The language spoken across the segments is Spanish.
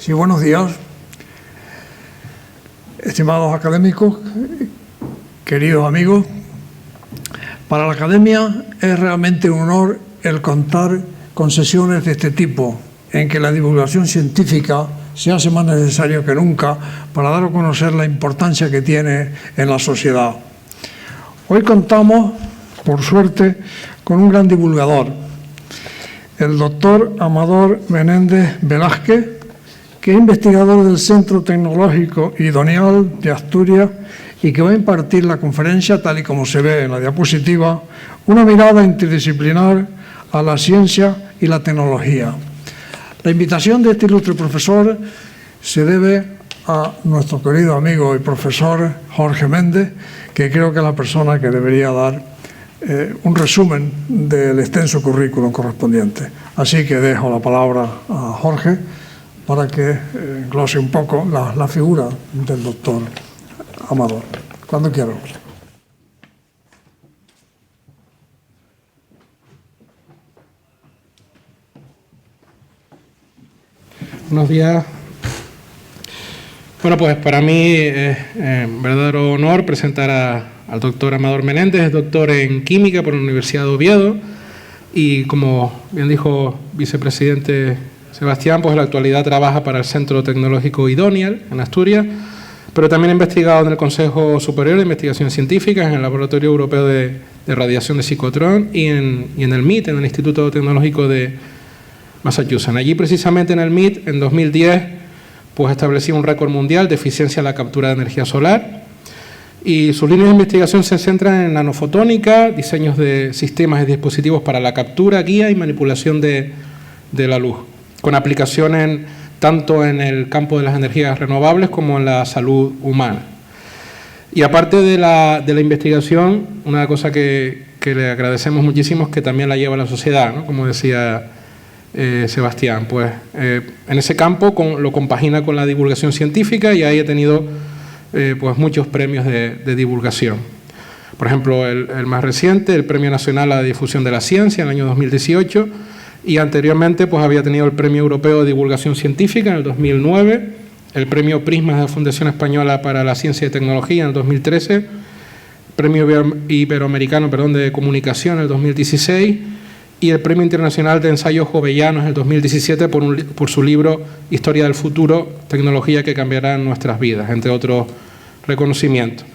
Sí, buenos días, estimados académicos, queridos amigos. Para la academia es realmente un honor el contar con sesiones de este tipo, en que la divulgación científica se hace más necesario que nunca para dar a conocer la importancia que tiene en la sociedad. Hoy contamos, por suerte, con un gran divulgador, el doctor Amador Menéndez Velázquez, que es investigador del Centro Tecnológico Idonial de Asturias y que va a impartir la conferencia, tal y como se ve en la diapositiva, una mirada interdisciplinar a la ciencia y la tecnología. La invitación de este ilustre profesor se debe a nuestro querido amigo y profesor Jorge Méndez, que creo que es la persona que debería dar un resumen del extenso currículum correspondiente. Así que dejo la palabra a Jorge para que glose un poco la figura del doctor Amador. Cuando quiera. Buenos días. Bueno, pues para mí es un verdadero honor presentar al doctor Amador Menéndez, es doctor en Química por la Universidad de Oviedo y, como bien dijo vicepresidente Sebastián, pues en la actualidad trabaja para el Centro Tecnológico Idonial en Asturias, pero también ha investigado en el Consejo Superior de Investigaciones Científicas, en el Laboratorio Europeo de Radiación de Psicotrón y en el MIT, en el Instituto Tecnológico de Massachusetts. Allí, precisamente en el MIT, en 2010, pues estableció un récord mundial de eficiencia en la captura de energía solar y sus líneas de investigación se centran en nanofotónica, diseños de sistemas y dispositivos para la captura, guía y manipulación de la luz, con aplicaciones tanto en el campo de las energías renovables como en la salud humana. Y aparte de la investigación, una cosa que le agradecemos muchísimo es que también la lleva a la sociedad, ¿no? Como decía Sebastián, pues en ese campo lo compagina con la divulgación científica y ahí ha tenido pues muchos premios de divulgación. Por ejemplo, el más reciente, el Premio Nacional a la Difusión de la Ciencia en el año 2018, y anteriormente pues había tenido el Premio Europeo de Divulgación Científica en el 2009, el Premio Prismas de la Fundación Española para la Ciencia y Tecnología en el 2013, el Premio Iberoamericano de Comunicación en el 2016 y el Premio Internacional de Ensayos Jovellanos en el 2017 por su libro Historia del Futuro, Tecnología que cambiará nuestras vidas, entre otros reconocimientos.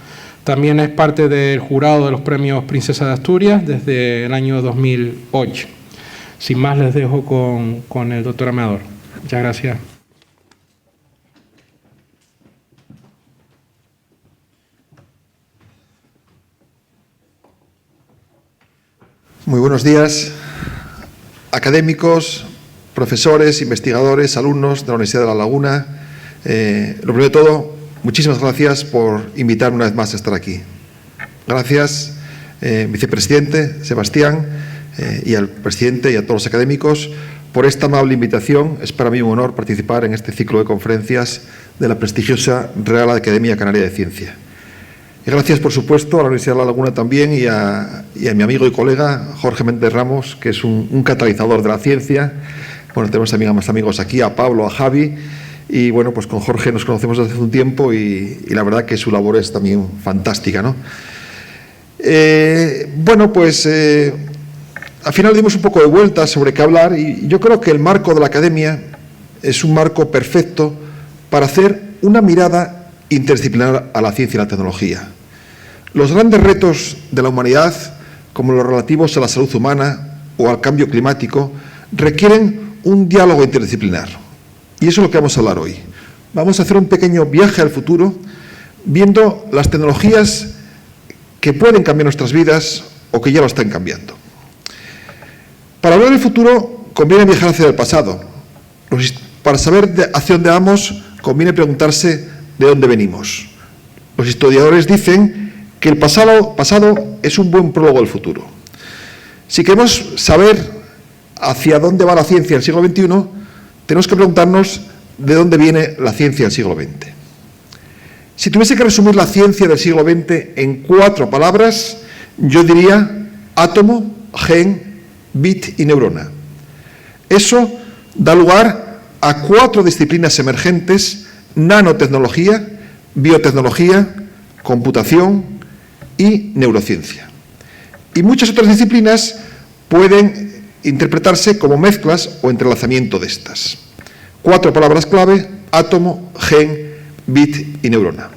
También es parte del jurado de los Premios Princesa de Asturias desde el año 2008. Sin más, les dejo con el doctor Amador. Muchas gracias. Muy buenos días, académicos, profesores, investigadores, alumnos de la Universidad de La Laguna. Lo primero de todo, muchísimas gracias por invitarme una vez más a estar aquí. Gracias, vicepresidente Sebastián, y al presidente y a todos los académicos por esta amable invitación. Es para mí un honor participar en este ciclo de conferencias de la prestigiosa Real Academia Canaria de Ciencia. Y gracias, por supuesto, a la Universidad de La Laguna también y a mi amigo y colega Jorge Méndez Ramos, que es un catalizador de la ciencia. Bueno, tenemos también a más amigos aquí, a Pablo, a Javi, y bueno, pues con Jorge nos conocemos desde hace un tiempo y la verdad que su labor es también fantástica, ¿no? Bueno, pues al final dimos un poco de vueltas sobre qué hablar y yo creo que el marco de la academia es un marco perfecto para hacer una mirada interdisciplinar a la ciencia y la tecnología. Los grandes retos de la humanidad, como los relativos a la salud humana o al cambio climático, requieren un diálogo interdisciplinar. Y eso es lo que vamos a hablar hoy. Vamos a hacer un pequeño viaje al futuro, viendo las tecnologías que pueden cambiar nuestras vidas o que ya lo están cambiando. Para hablar del futuro, conviene viajar hacia el pasado. Para saber hacia dónde vamos, conviene preguntarse de dónde venimos. Los historiadores dicen que el pasado es un buen prólogo del futuro. Si queremos saber hacia dónde va la ciencia del siglo XXI, tenemos que preguntarnos de dónde viene la ciencia del siglo XX. Si tuviese que resumir la ciencia del siglo XX en 4 palabras, yo diría átomo, gen, bit y neurona. Eso da lugar a 4 disciplinas emergentes: nanotecnología, biotecnología, computación y neurociencia. Y muchas otras disciplinas pueden interpretarse como mezclas o entrelazamiento de estas. 4 palabras clave: átomo, gen, bit y neurona.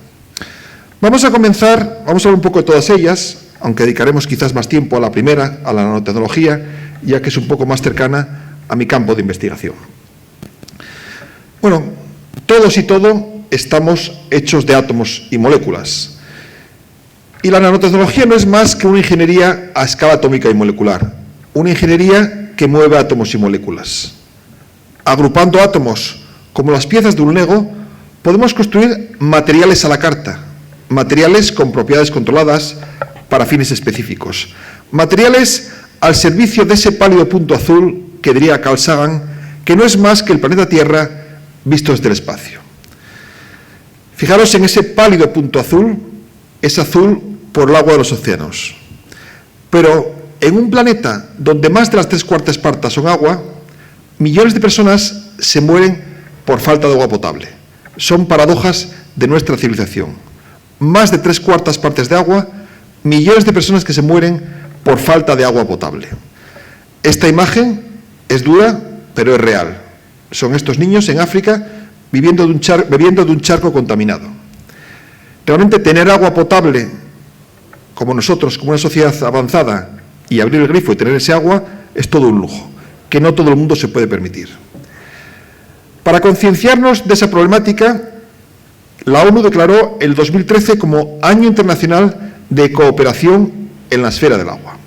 Vamos a hablar un poco de todas ellas, aunque dedicaremos quizás más tiempo a la primera, a la nanotecnología, ya que es un poco más cercana a mi campo de investigación. Bueno, todos y todo estamos hechos de átomos y moléculas. Y la nanotecnología no es más que una ingeniería a escala atómica y molecular, una ingeniería que mueve átomos y moléculas. Agrupando átomos como las piezas de un Lego, podemos construir materiales a la carta, materiales con propiedades controladas para fines específicos, materiales al servicio de ese pálido punto azul que diría Carl Sagan, que no es más que el planeta Tierra visto desde el espacio. Fijaros en ese pálido punto azul, es azul por el agua de los océanos. Pero en un planeta donde más de las 3/4 partes son agua, millones de personas se mueren por falta de agua potable. Son paradojas de nuestra civilización. Más de 3/4 partes de agua, millones de personas que se mueren por falta de agua potable. Esta imagen es dura, pero es real. Son estos niños en África bebiendo de un charco contaminado. Realmente tener agua potable, como nosotros, como una sociedad avanzada, y abrir el grifo y tener ese agua, es todo un lujo, que no todo el mundo se puede permitir. Para concienciarnos de esa problemática, la ONU declaró el 2013 como Año Internacional de Cooperación en la Esfera del Agua.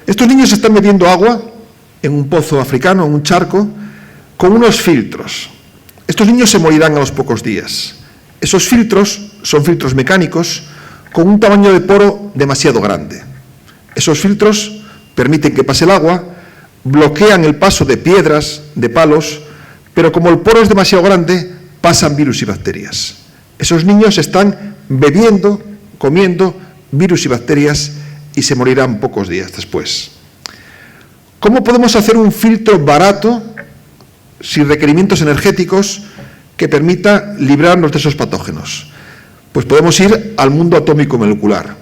Estos niños están bebiendo agua en un pozo africano, en un charco, con unos filtros. Estos niños se morirán a los pocos días. Esos filtros son filtros mecánicos con un tamaño de poro demasiado grande. Esos filtros permiten que pase el agua, bloquean el paso de piedras, de palos, pero como el poro es demasiado grande, pasan virus y bacterias. Esos niños están bebiendo, comiendo virus y bacterias y se morirán pocos días después. ¿Cómo podemos hacer un filtro barato, sin requerimientos energéticos, que permita librarnos de esos patógenos? Pues podemos ir al mundo atómico molecular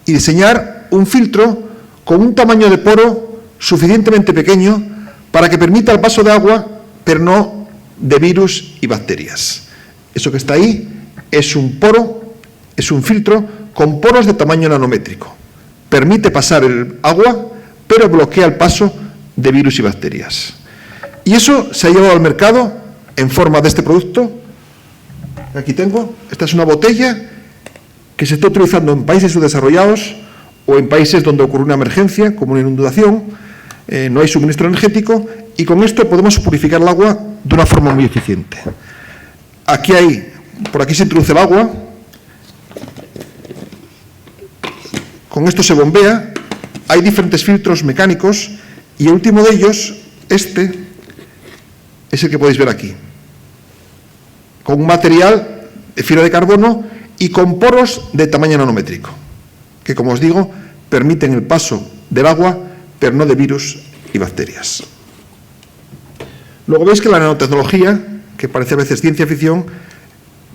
y diseñar un filtro con un tamaño de poro suficientemente pequeño para que permita el paso de agua, pero no de virus y bacterias. Eso que está ahí es un poro, es un filtro con poros de tamaño nanométrico. Permite pasar el agua, pero bloquea el paso de virus y bacterias. Y eso se ha llevado al mercado en forma de este producto. Aquí tengo, esta es una botella que se está utilizando en países subdesarrollados o en países donde ocurre una emergencia, como una inundación, no hay suministro energético, y con esto podemos purificar el agua de una forma muy eficiente. Por aquí se introduce el agua, con esto se bombea, hay diferentes filtros mecánicos, y el último de ellos, este, es el que podéis ver aquí, con un material de fibra de carbono y con poros de tamaño nanométrico, que, como os digo, permiten el paso del agua, pero no de virus y bacterias. Luego veis que la nanotecnología, que parece a veces ciencia ficción,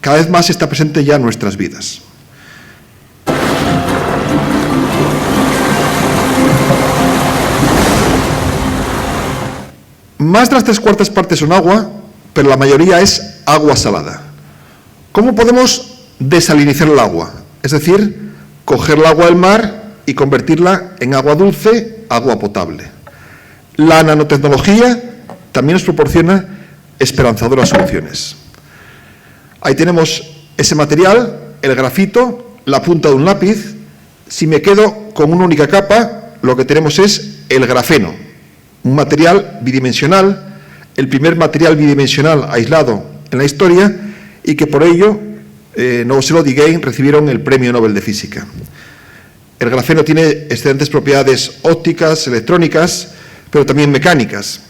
cada vez más está presente ya en nuestras vidas. Más de las 3/4 partes son agua, pero la mayoría es agua salada. ¿Cómo podemos desalinizar el agua? Es decir, coger el agua del mar y convertirla en agua dulce, agua potable. La nanotecnología también nos proporciona esperanzadoras soluciones. Ahí tenemos ese material, el grafito, la punta de un lápiz. Si me quedo con una única capa, lo que tenemos es el grafeno, un material bidimensional, el primer material bidimensional aislado en la historia, y que por ello Novoselic y Gain recibieron el Premio Nobel de Física. El grafeno tiene excelentes propiedades ópticas, electrónicas, pero también mecánicas.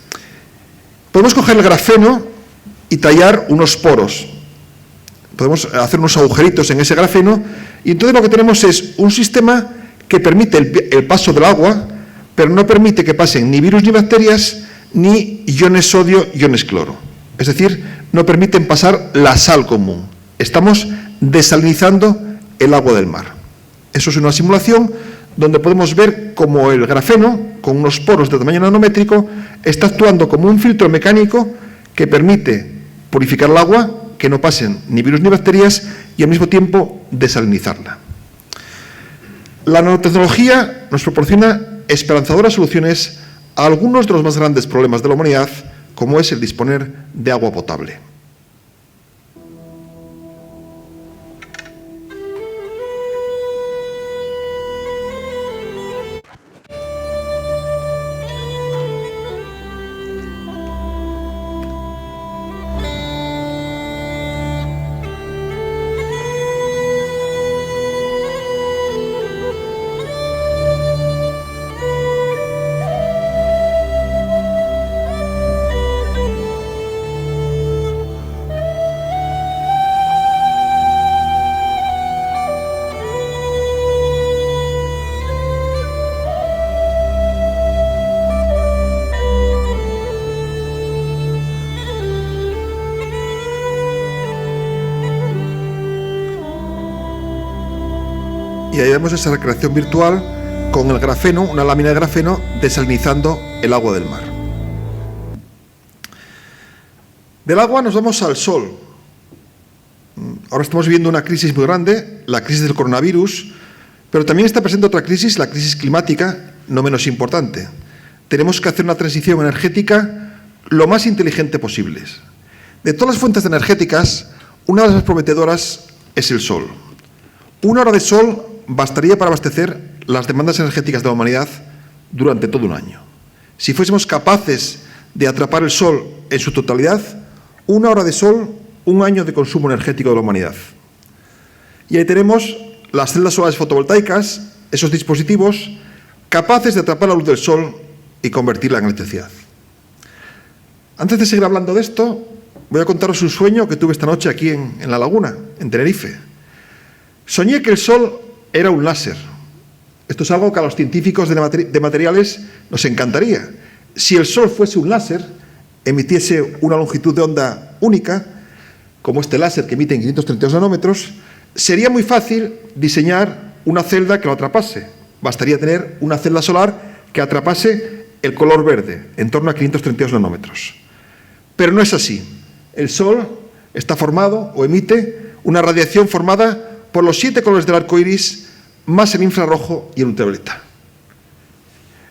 Podemos coger el grafeno y tallar unos poros. Podemos hacer unos agujeritos en ese grafeno, y entonces lo que tenemos es un sistema que permite el paso del agua, pero no permite que pasen ni virus ni bacterias, ni iones sodio, iones cloro. Es decir, no permiten pasar la sal común. Estamos desalinizando el agua del mar. Eso es una simulación donde podemos ver cómo el grafeno, con unos poros de tamaño nanométrico, está actuando como un filtro mecánico que permite purificar el agua, que no pasen ni virus ni bacterias, y al mismo tiempo desalinizarla. La nanotecnología nos proporciona esperanzadoras soluciones a algunos de los más grandes problemas de la humanidad, como es el disponer de agua potable. Y ahí vemos esa recreación virtual con el grafeno, una lámina de grafeno, desalinizando el agua del mar. Del agua nos vamos al sol. Ahora estamos viviendo una crisis muy grande, la crisis del coronavirus, pero también está presente otra crisis, la crisis climática, no menos importante. Tenemos que hacer una transición energética lo más inteligente posible. De todas las fuentes energéticas, una de las más prometedoras es el sol. 1 hora de sol bastaría para abastecer las demandas energéticas de la humanidad durante todo un año. Si fuésemos capaces de atrapar el sol en su totalidad, 1 hora de sol, 1 año de consumo energético de la humanidad. Y ahí tenemos las celdas solares fotovoltaicas, esos dispositivos capaces de atrapar la luz del sol y convertirla en electricidad. Antes de seguir hablando de esto, voy a contaros un sueño que tuve esta noche aquí en La Laguna, en Tenerife. Soñé que el sol era un láser. Esto es algo que a los científicos de materiales nos encantaría. Si el sol fuese un láser, emitiese una longitud de onda única, como este láser que emite en 532 nanómetros, sería muy fácil diseñar una celda que lo atrapase. Bastaría tener una celda solar que atrapase el color verde, en torno a 532 nanómetros. Pero no es así. El sol está formado o emite una radiación formada por los 7 colores del arco iris, más el infrarrojo y el ultravioleta.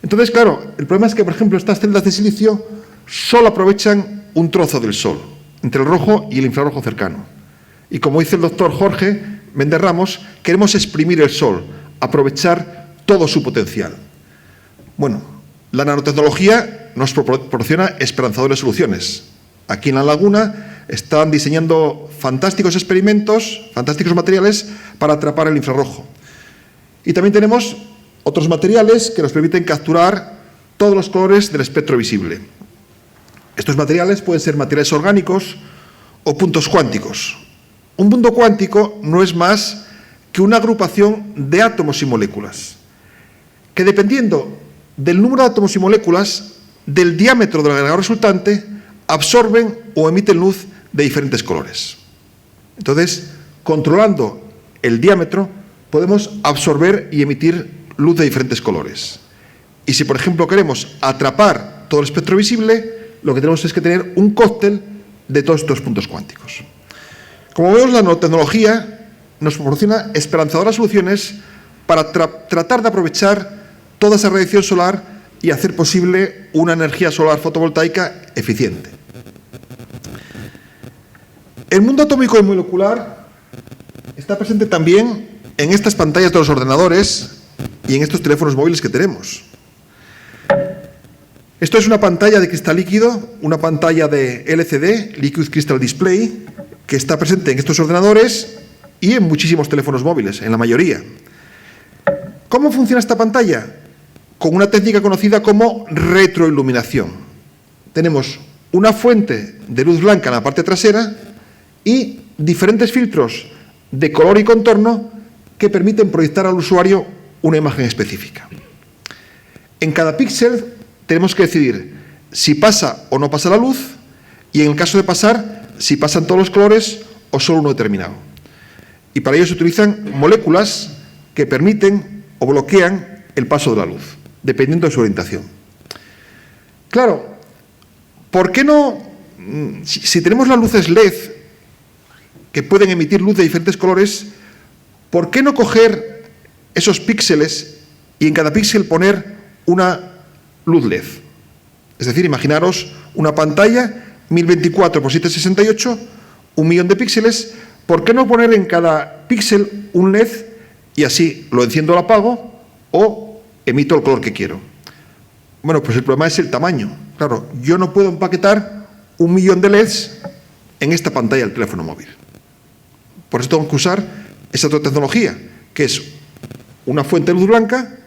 Entonces, claro, el problema es que, por ejemplo, estas celdas de silicio solo aprovechan un trozo del sol, entre el rojo y el infrarrojo cercano. Y como dice el doctor Jorge Méndez Ramos, queremos exprimir el sol, aprovechar todo su potencial. Bueno, la nanotecnología nos proporciona esperanzadoras soluciones. Aquí en La Laguna están diseñando fantásticos experimentos, fantásticos materiales para atrapar el infrarrojo. Y también tenemos otros materiales que nos permiten capturar todos los colores del espectro visible. Estos materiales pueden ser materiales orgánicos o puntos cuánticos. Un punto cuántico no es más que una agrupación de átomos y moléculas, que dependiendo del número de átomos y moléculas, del diámetro del agregado resultante, absorben o emiten luz de diferentes colores. Entonces, controlando el diámetro, podemos absorber y emitir luz de diferentes colores. Y si, por ejemplo, queremos atrapar todo el espectro visible, lo que tenemos es que tener un cóctel de todos estos puntos cuánticos. Como vemos, la nanotecnología nos proporciona esperanzadoras soluciones para tratar de aprovechar toda esa radiación solar y hacer posible una energía solar fotovoltaica eficiente. El mundo atómico y molecular está presente también en estas pantallas de los ordenadores y en estos teléfonos móviles que tenemos. Esto es una pantalla de cristal líquido, una pantalla de LCD, Liquid Crystal Display, que está presente en estos ordenadores y en muchísimos teléfonos móviles, en la mayoría. ¿Cómo funciona esta pantalla? Con una técnica conocida como retroiluminación. Tenemos una fuente de luz blanca en la parte trasera y diferentes filtros de color y contorno que permiten proyectar al usuario una imagen específica. En cada píxel tenemos que decidir si pasa o no pasa la luz, y en el caso de pasar, si pasan todos los colores o solo uno determinado. Y para ello se utilizan moléculas que permiten o bloquean el paso de la luz, dependiendo de su orientación. Claro, ¿por qué no, si tenemos las luces LED, que pueden emitir luz de diferentes colores, ¿por qué no coger esos píxeles y en cada píxel poner una luz LED? Es decir, imaginaros una pantalla 1024 por 768, 1.000.000 de píxeles. ¿Por qué no poner en cada píxel un LED y así lo enciendo o lo apago o emito el color que quiero? Bueno, pues el problema es el tamaño. Claro, yo no puedo empaquetar 1.000.000 de LEDs en esta pantalla del teléfono móvil. Por eso tengo que usar esa otra tecnología, que es una fuente de luz blanca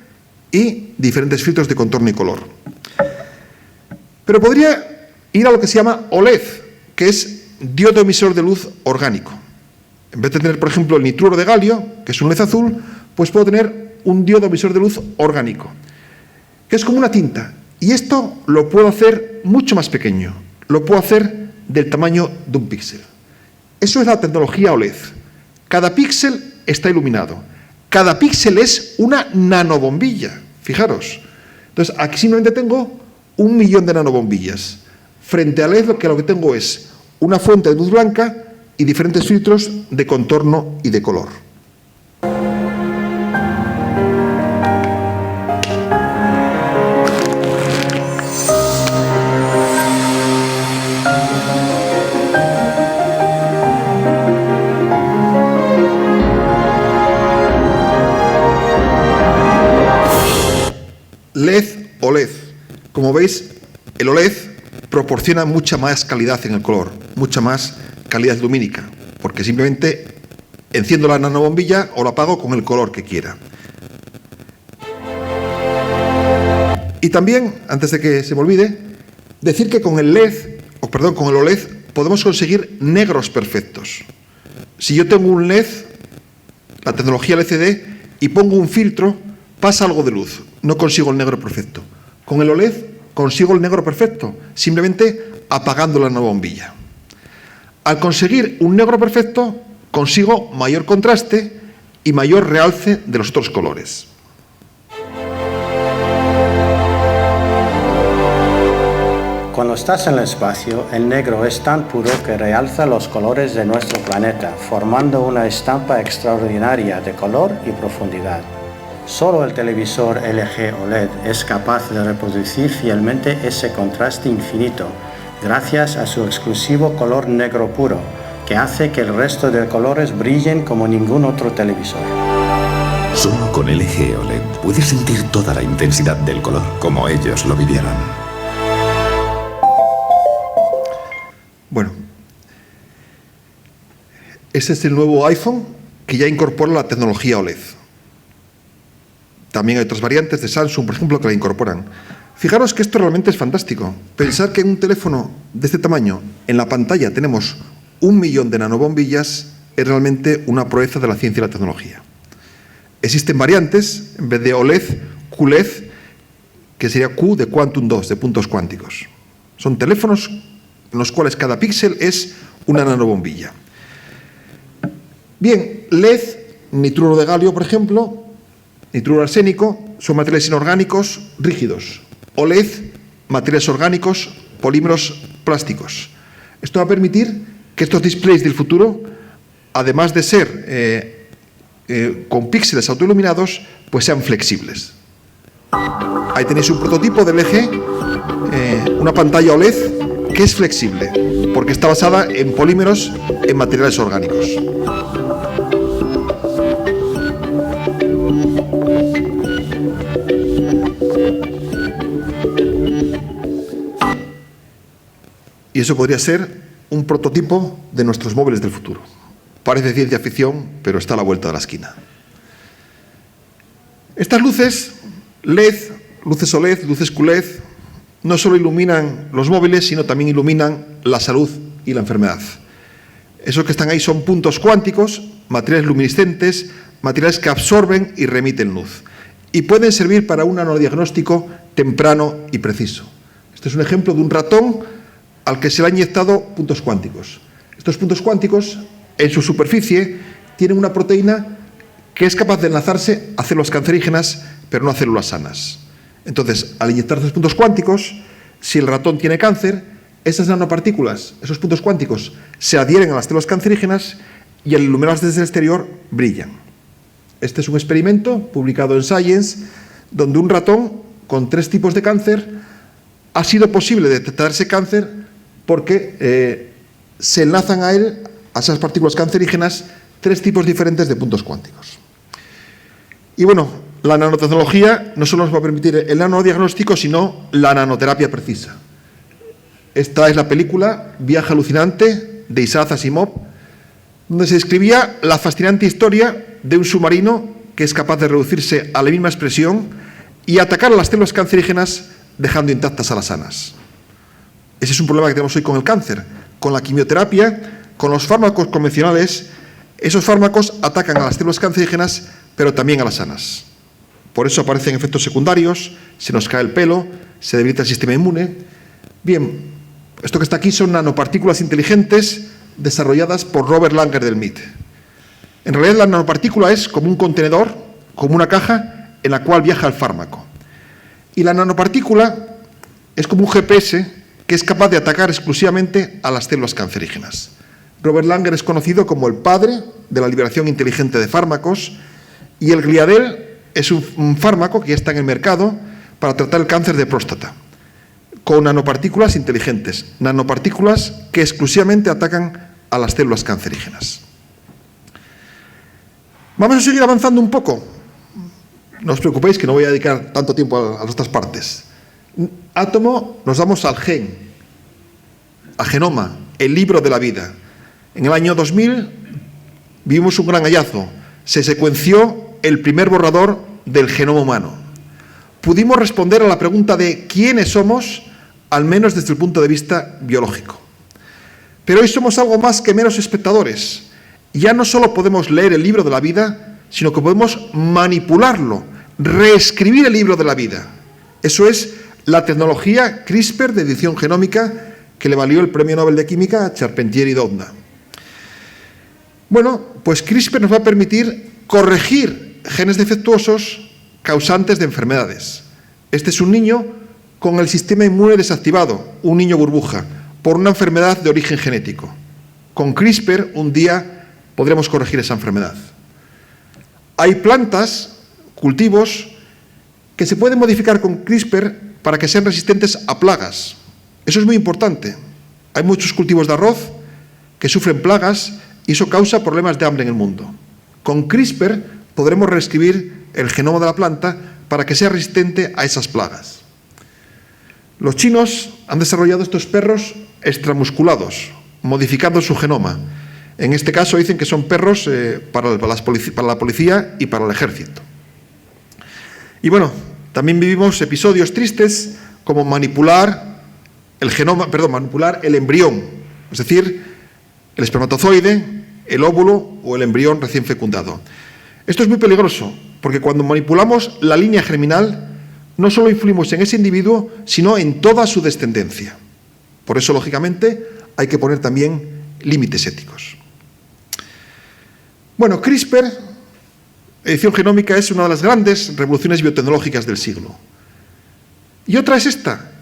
y diferentes filtros de contorno y color. Pero podría ir a lo que se llama OLED, que es diodo emisor de luz orgánico. En vez de tener, por ejemplo, el nitruro de galio, que es un LED azul, pues puedo tener un diodo emisor de luz orgánico, que es como una tinta. Y esto lo puedo hacer mucho más pequeño. Lo puedo hacer del tamaño de un píxel. Eso es la tecnología OLED. Cada píxel está iluminado. Cada píxel es una nanobombilla. Fijaros. Entonces, aquí simplemente tengo 1.000.000 de nanobombillas. Frente a LED lo que tengo es una fuente de luz blanca y diferentes filtros de contorno y de color. LED OLED. Como veis, el OLED proporciona mucha más calidad en el color, mucha más calidad lumínica, porque simplemente enciendo la nanobombilla o la apago con el color que quiera. Y también, antes de que se me olvide, decir que con el con el OLED podemos conseguir negros perfectos. Si yo tengo un LED, la tecnología LCD, y pongo un filtro, pasa algo de luz, no consigo el negro perfecto. Con el OLED consigo el negro perfecto, simplemente apagando la nanobombilla. Al conseguir un negro perfecto, consigo mayor contraste y mayor realce de los otros colores. Cuando estás en el espacio, el negro es tan puro que realza los colores de nuestro planeta, formando una estampa extraordinaria de color y profundidad. Solo el televisor LG OLED es capaz de reproducir fielmente ese contraste infinito, gracias a su exclusivo color negro puro, que hace que el resto de colores brillen como ningún otro televisor. Solo con LG OLED puedes sentir toda la intensidad del color, como ellos lo vivieron. Bueno, este es el nuevo iPhone que ya incorpora la tecnología OLED. También hay otras variantes de Samsung, por ejemplo, que la incorporan. Fijaros que esto realmente es fantástico. Pensar que en un teléfono de este tamaño, en la pantalla tenemos 1.000.000 de nanobombillas, es realmente una proeza de la ciencia y la tecnología. Existen variantes, en vez de OLED, QLED, que sería Q de Quantum 2, de puntos cuánticos. Son teléfonos en los cuales cada píxel es una nanobombilla. Bien, LED, nitruro de galio, por ejemplo, nitruro arsénico, son materiales inorgánicos rígidos. OLED, materiales orgánicos, polímeros plásticos. Esto va a permitir que estos displays del futuro, además de ser con píxeles autoiluminados, pues sean flexibles. Ahí tenéis un prototipo de LG, una pantalla OLED que es flexible, porque está basada en polímeros en materiales orgánicos. Y eso podría ser un prototipo de nuestros móviles del futuro. Parece ciencia ficción, pero está a la vuelta de la esquina. Estas luces LED, luces OLED, luces QLED, no solo iluminan los móviles, sino también iluminan la salud y la enfermedad. Esos que están ahí son puntos cuánticos, materiales luminiscentes, materiales que absorben y remiten luz. Y pueden servir para un nanodiagnóstico temprano y preciso. Este es un ejemplo de un ratón al que se le han inyectado puntos cuánticos. Estos puntos cuánticos, en su superficie, tienen una proteína que es capaz de enlazarse a células cancerígenas, pero no a células sanas. Entonces, al inyectar estos puntos cuánticos, si el ratón tiene cáncer, esas nanopartículas, esos puntos cuánticos, se adhieren a las células cancerígenas y al iluminarlas desde el exterior brillan. Este es un experimento publicado en Science, donde un ratón con 3 tipos de cáncer ha sido posible detectar ese cáncer porque se enlazan a él, a esas partículas cancerígenas, 3 tipos diferentes de puntos cuánticos. Y bueno, la nanotecnología no solo nos va a permitir el nanodiagnóstico, sino la nanoterapia precisa. Esta es la película Viaje alucinante de Isaac Asimov, donde se describía la fascinante historia de un submarino que es capaz de reducirse a la mínima expresión y atacar a las células cancerígenas dejando intactas a las sanas. Ese es un problema que tenemos hoy con el cáncer. Con la quimioterapia, con los fármacos convencionales, esos fármacos atacan a las células cancerígenas, pero también a las sanas. Por eso aparecen efectos secundarios, se nos cae el pelo, se debilita el sistema inmune. Bien, esto que está aquí son nanopartículas inteligentes desarrolladas por Robert Langer del MIT. En realidad la nanopartícula es como un contenedor, como una caja en la cual viaja el fármaco. Y la nanopartícula es como un GPS que es capaz de atacar exclusivamente a las células cancerígenas. Robert Langer es conocido como el padre de la liberación inteligente de fármacos y el Gliadel es un fármaco que ya está en el mercado para tratar el cáncer de próstata, con nanopartículas inteligentes, nanopartículas que exclusivamente atacan a las células cancerígenas. Vamos a seguir avanzando un poco. No os preocupéis que no voy a dedicar tanto tiempo a las otras partes. Átomo, nos vamos al gen, a genoma, el libro de la vida. En el año 2000 vimos un gran hallazgo. Se secuenció el primer borrador del genoma humano. Pudimos responder a la pregunta de quiénes somos, al menos desde el punto de vista biológico. Pero hoy somos algo más que meros espectadores. Ya no solo podemos leer el libro de la vida, sino que podemos manipularlo, reescribir el libro de la vida. Eso es la tecnología CRISPR de edición genómica que le valió el Premio Nobel de Química a Charpentier y Doudna. Bueno, pues CRISPR nos va a permitir corregir genes defectuosos causantes de enfermedades. Este es un niño con el sistema inmune desactivado, un niño burbuja, por una enfermedad de origen genético. Con CRISPR un día podremos corregir esa enfermedad. Hay plantas, cultivos, que se pueden modificar con CRISPR para que sean resistentes a plagas. Eso es muy importante. Hay muchos cultivos de arroz que sufren plagas y eso causa problemas de hambre en el mundo. Con CRISPR podremos reescribir el genoma de la planta para que sea resistente a esas plagas. Los chinos han desarrollado estos perros extramusculados, modificando su genoma. En este caso dicen que son perros para la policía y para el ejército. Y bueno, también vivimos episodios tristes como manipular el embrión, es decir, el espermatozoide, el óvulo o el embrión recién fecundado. Esto es muy peligroso, porque cuando manipulamos la línea germinal, no solo influimos en ese individuo, sino en toda su descendencia. Por eso, lógicamente, hay que poner también límites éticos. Bueno, CRISPR, edición genómica, es una de las grandes revoluciones biotecnológicas del siglo. Y otra es esta,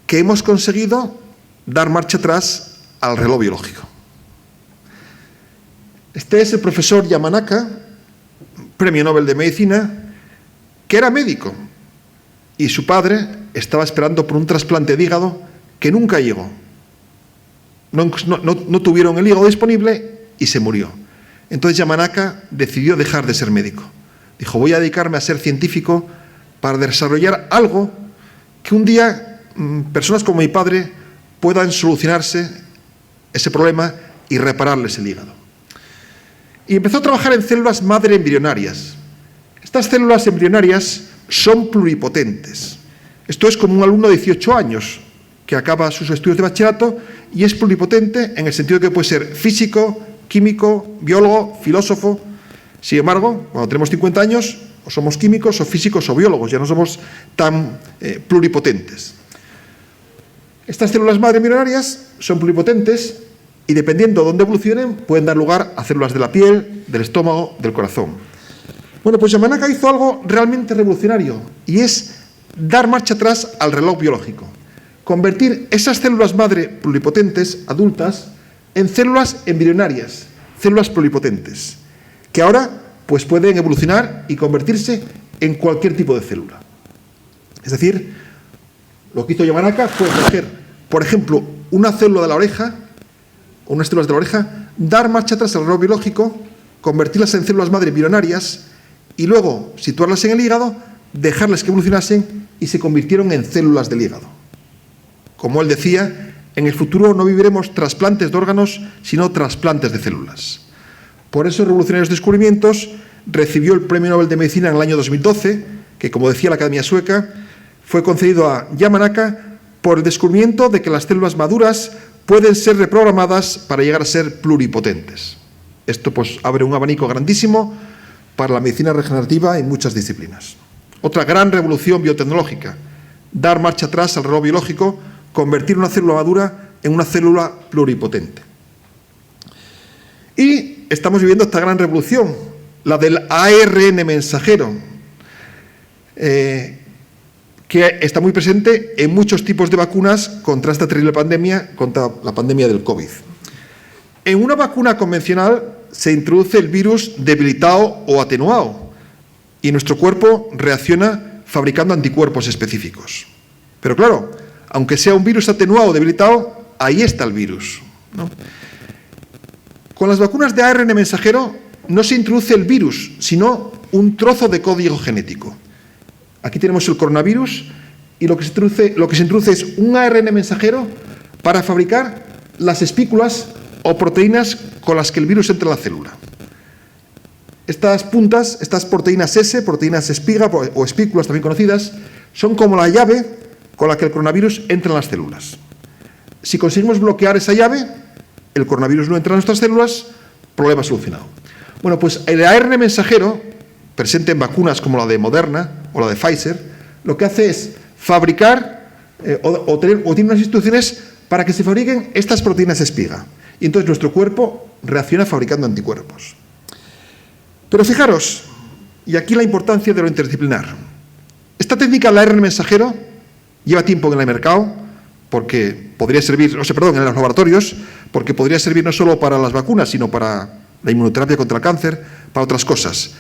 que hemos conseguido dar marcha atrás al reloj biológico. Este es el profesor Yamanaka, Premio Nobel de Medicina, que era médico y su padre estaba esperando por un trasplante de hígado que nunca llegó. No tuvieron el hígado disponible y se murió. Entonces Yamanaka decidió dejar de ser médico. Dijo, voy a dedicarme a ser científico para desarrollar algo que un día personas como mi padre puedan solucionarse ese problema y repararles el hígado. Y empezó a trabajar en células madre embrionarias. Estas células embrionarias son pluripotentes. Esto es como un alumno de 18 años que acaba sus estudios de bachillerato y es pluripotente en el sentido de que puede ser físico, químico, biólogo, filósofo. Sin embargo, cuando tenemos 50 años, o somos químicos, o físicos, o biólogos, ya no somos tan pluripotentes. Estas células madre embrionarias son pluripotentes y, dependiendo de dónde evolucionen, pueden dar lugar a células de la piel, del estómago, del corazón. Bueno, pues Yamanaka hizo algo realmente revolucionario, y es dar marcha atrás al reloj biológico. Convertir esas células madre pluripotentes, adultas, en células embrionarias, células pluripotentes, que ahora pues pueden evolucionar y convertirse en cualquier tipo de célula. Es decir, lo que hizo Yamanaka fue coger, por ejemplo, una célula de la oreja, o unas células de la oreja, dar marcha atrás al reloj biológico, convertirlas en células madre embrionarias y luego situarlas en el hígado, dejarlas que evolucionasen y se convirtieron en células del hígado. Como él decía, en el futuro no viviremos trasplantes de órganos, sino trasplantes de células. Por esos revolucionarios descubrimientos recibió el Premio Nobel de Medicina en el año 2012, que, como decía la Academia Sueca, fue concedido a Yamanaka por el descubrimiento de que las células maduras pueden ser reprogramadas para llegar a ser pluripotentes. Esto pues abre un abanico grandísimo para la medicina regenerativa en muchas disciplinas. Otra gran revolución biotecnológica: dar marcha atrás al reloj biológico, convertir una célula madura en una célula pluripotente. Y estamos viviendo esta gran revolución, la del ARN mensajero, que está muy presente en muchos tipos de vacunas contra esta terrible pandemia, contra la pandemia del COVID. En una vacuna convencional se introduce el virus debilitado o atenuado, y nuestro cuerpo reacciona fabricando anticuerpos específicos. Pero claro, aunque sea un virus atenuado o debilitado, ahí está el virus, ¿no? Con las vacunas de ARN mensajero no se introduce el virus, sino un trozo de código genético. Aquí tenemos el coronavirus y lo que se introduce es un ARN mensajero para fabricar las espículas o proteínas con las que el virus entra en la célula. Estas puntas, estas proteínas S, proteínas espiga o espículas también conocidas, son como la llave con la que el coronavirus entra en las células. Si conseguimos bloquear esa llave, el coronavirus no entra en nuestras células, problema solucionado. Bueno, pues el ARN mensajero, presente en vacunas como la de Moderna o la de Pfizer, lo que hace es fabricar o tiene unas instrucciones para que se fabriquen estas proteínas espiga. Y entonces nuestro cuerpo reacciona fabricando anticuerpos. Pero fijaros, y aquí la importancia de lo interdisciplinar. Esta técnica del ARN mensajero lleva tiempo en el mercado, porque podría servir, en los laboratorios, porque podría servir no solo para las vacunas, sino para la inmunoterapia contra el cáncer, para otras cosas.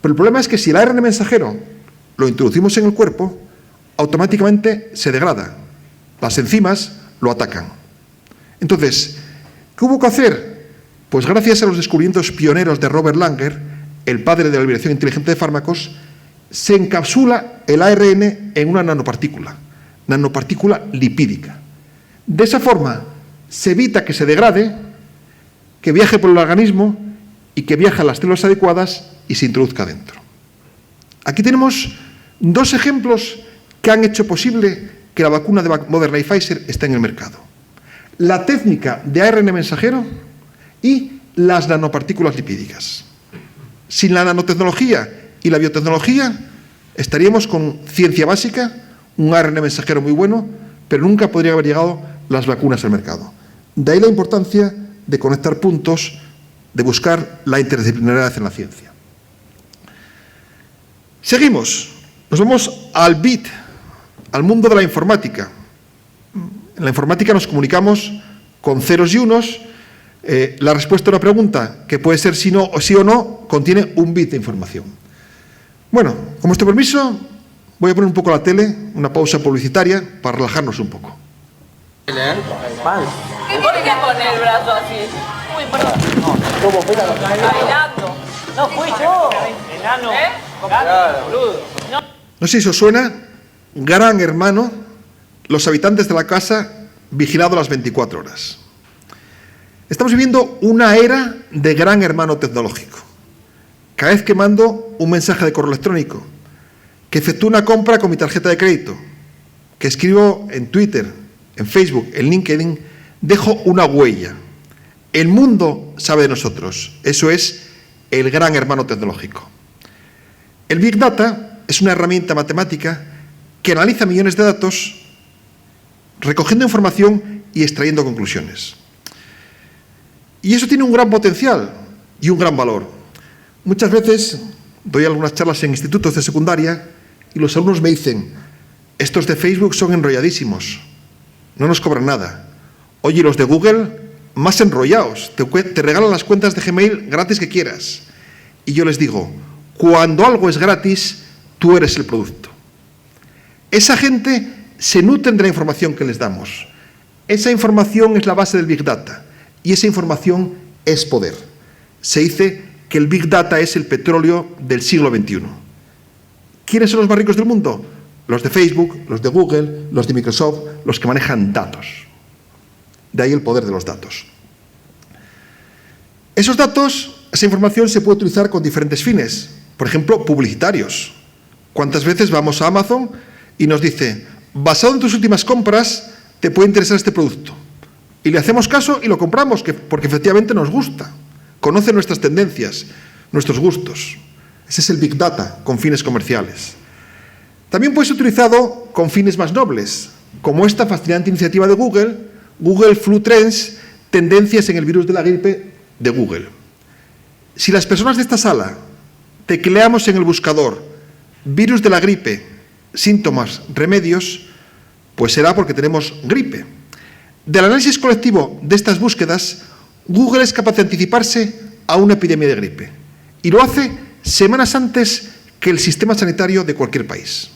Pero el problema es que si el ARN mensajero lo introducimos en el cuerpo, automáticamente se degrada. Las enzimas lo atacan. Entonces, ¿qué hubo que hacer? Pues gracias a los descubrimientos pioneros de Robert Langer, el padre de la liberación inteligente de fármacos, se encapsula el ARN en una nanopartícula lipídica. De esa forma se evita que se degrade, que viaje por el organismo y que viaje a las células adecuadas y se introduzca dentro. Aquí tenemos dos ejemplos que han hecho posible que la vacuna de Moderna y Pfizer esté en el mercado: la técnica de ARN mensajero y las nanopartículas lipídicas. Sin la nanotecnología y la biotecnología estaríamos con ciencia básica, un ARN mensajero muy bueno, pero nunca podrían haber llegado las vacunas al mercado. De ahí la importancia de conectar puntos, de buscar la interdisciplinariedad en la ciencia. Seguimos, nos vamos al BIT, al mundo de la informática. En la informática nos comunicamos con ceros y unos. La respuesta a una pregunta, que puede ser sí o no, contiene un bit de información. Bueno, con vuestro permiso, voy a poner un poco la tele, una pausa publicitaria, para relajarnos un poco. ¿Por qué pone el brazo así? Uy, perdón. Bailando. No fui yo. Enano. No sé si os suena, Gran Hermano, los habitantes de la casa, vigilado las 24 horas. Estamos viviendo una era de Gran Hermano tecnológico. Cada vez que mando un mensaje de correo electrónico, que efectúo una compra con mi tarjeta de crédito, que escribo en Twitter, en Facebook, en LinkedIn, dejo una huella. El mundo sabe de nosotros. Eso es el Gran Hermano tecnológico. El Big Data es una herramienta matemática que analiza millones de datos recogiendo información y extrayendo conclusiones. Y eso tiene un gran potencial y un gran valor. Muchas veces doy algunas charlas en institutos de secundaria y los alumnos me dicen: estos de Facebook son enrolladísimos, no nos cobran nada. Oye, los de Google, más enrollados, te regalan las cuentas de Gmail gratis que quieras. Y yo les digo: cuando algo es gratis, tú eres el producto. Esa gente se nutre de la información que les damos. Esa información es la base del Big Data y esa información es poder. Se dice que el Big Data es el petróleo del siglo XXI. ¿Quiénes son los más ricos del mundo? Los de Facebook, los de Google, los de Microsoft, los que manejan datos. De ahí el poder de los datos. Esos datos, esa información se puede utilizar con diferentes fines. Por ejemplo, publicitarios. ¿Cuántas veces vamos a Amazon y nos dice: basado en tus últimas compras, te puede interesar este producto? Y le hacemos caso y lo compramos, porque efectivamente nos gusta. Conoce nuestras tendencias, nuestros gustos. Ese es el Big Data con fines comerciales. También puede ser utilizado con fines más nobles, como esta fascinante iniciativa de Google, Google Flu Trends, tendencias en el virus de la gripe de Google. Si las personas de esta sala tecleamos en el buscador virus de la gripe, síntomas, remedios, pues será porque tenemos gripe. Del análisis colectivo de estas búsquedas, Google es capaz de anticiparse a una epidemia de gripe y lo hace semanas antes que el sistema sanitario de cualquier país.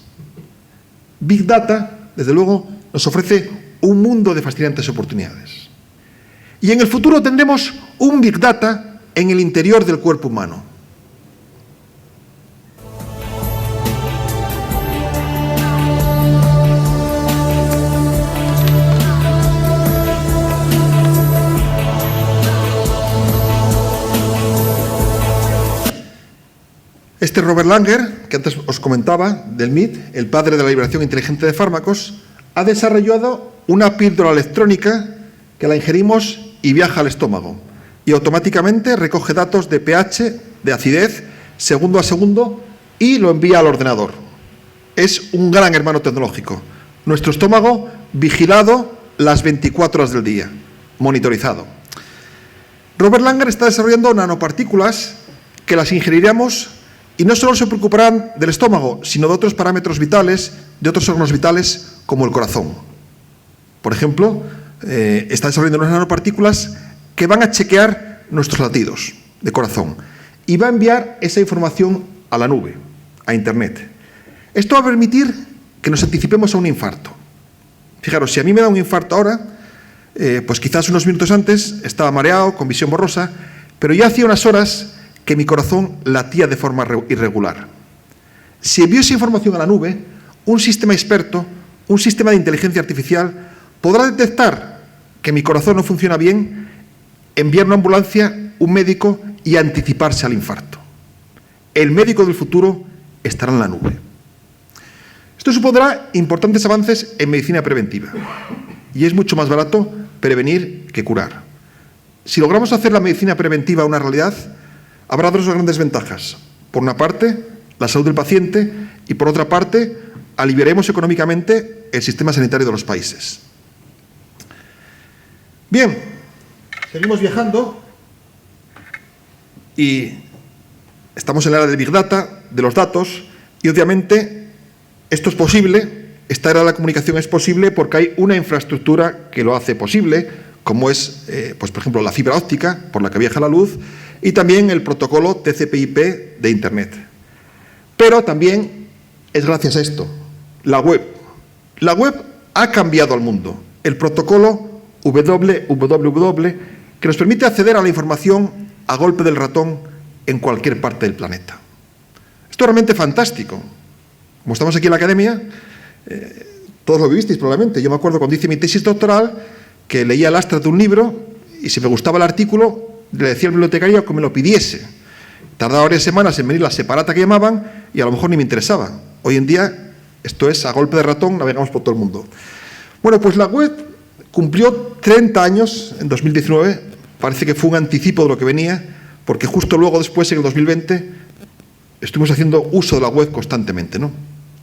Big Data, desde luego, nos ofrece un mundo de fascinantes oportunidades. Y en el futuro tendremos un Big Data en el interior del cuerpo humano. Este Robert Langer, que antes os comentaba, del MIT, el padre de la liberación inteligente de fármacos, ha desarrollado una píldora electrónica que la ingerimos y viaja al estómago y automáticamente recoge datos de pH, de acidez, segundo a segundo y lo envía al ordenador. Es un gran hermano tecnológico. Nuestro estómago vigilado las 24 horas del día, monitorizado. Robert Langer está desarrollando nanopartículas que las ingeriremos y no solo se preocuparán del estómago, sino de otros parámetros vitales, de otros órganos vitales, como el corazón. Por ejemplo, está desarrollando unas nanopartículas que van a chequear nuestros latidos de corazón y va a enviar esa información a la nube, a Internet. Esto va a permitir que nos anticipemos a un infarto. Fijaros, si a mí me da un infarto ahora, pues quizás unos minutos antes estaba mareado, con visión borrosa, pero ya hacía unas horas que mi corazón latía de forma irregular. Si envío esa información a la nube, un sistema experto, un sistema de inteligencia artificial, podrá detectar que mi corazón no funciona bien, enviar una ambulancia, un médico y anticiparse al infarto. El médico del futuro estará en la nube. Esto supondrá importantes avances en medicina preventiva y es mucho más barato prevenir que curar. Si logramos hacer la medicina preventiva una realidad, habrá dos grandes ventajas. Por una parte, la salud del paciente y por otra parte, aliviaremos económicamente el sistema sanitario de los países. Bien, seguimos viajando y estamos en la era del Big Data, de los datos, y obviamente esto es posible, esta era de la comunicación es posible porque hay una infraestructura que lo hace posible, como es, pues por ejemplo, la fibra óptica por la que viaja la luz y también el protocolo TCP/IP de Internet. Pero también es gracias a esto, la web. La web ha cambiado al mundo. El protocolo WWW que nos permite acceder a la información a golpe del ratón en cualquier parte del planeta. Esto es realmente fantástico. Como estamos aquí en la academia, todos lo vivisteis probablemente. Yo me acuerdo cuando hice mi tesis doctoral que leía el abstract de un libro y si me gustaba el artículo le decía al bibliotecario que me lo pidiese. Tardaba varias semanas en venir la separata que llamaban y a lo mejor ni me interesaba. Hoy en día esto es a golpe de ratón, navegamos por todo el mundo. Bueno, pues la web cumplió 30 años en 2019, parece que fue un anticipo de lo que venía, porque justo luego después, en el 2020, estuvimos haciendo uso de la web constantemente, ¿no?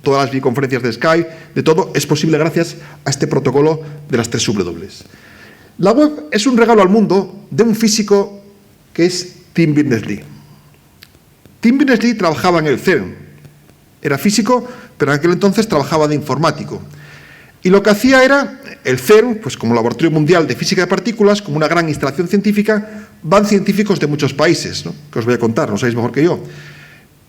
Todas las videoconferencias de Skype, de todo, es posible gracias a este protocolo de las 3 W. La web es un regalo al mundo de un físico que es Tim Berners-Lee. Tim Berners-Lee trabajaba en el CERN. Era físico, pero en aquel entonces trabajaba de informático. Y lo que hacía era, el CERN, pues como Laboratorio Mundial de Física de Partículas, como una gran instalación científica, van científicos de muchos países, ¿no? Que os voy a contar, no sabéis mejor que yo.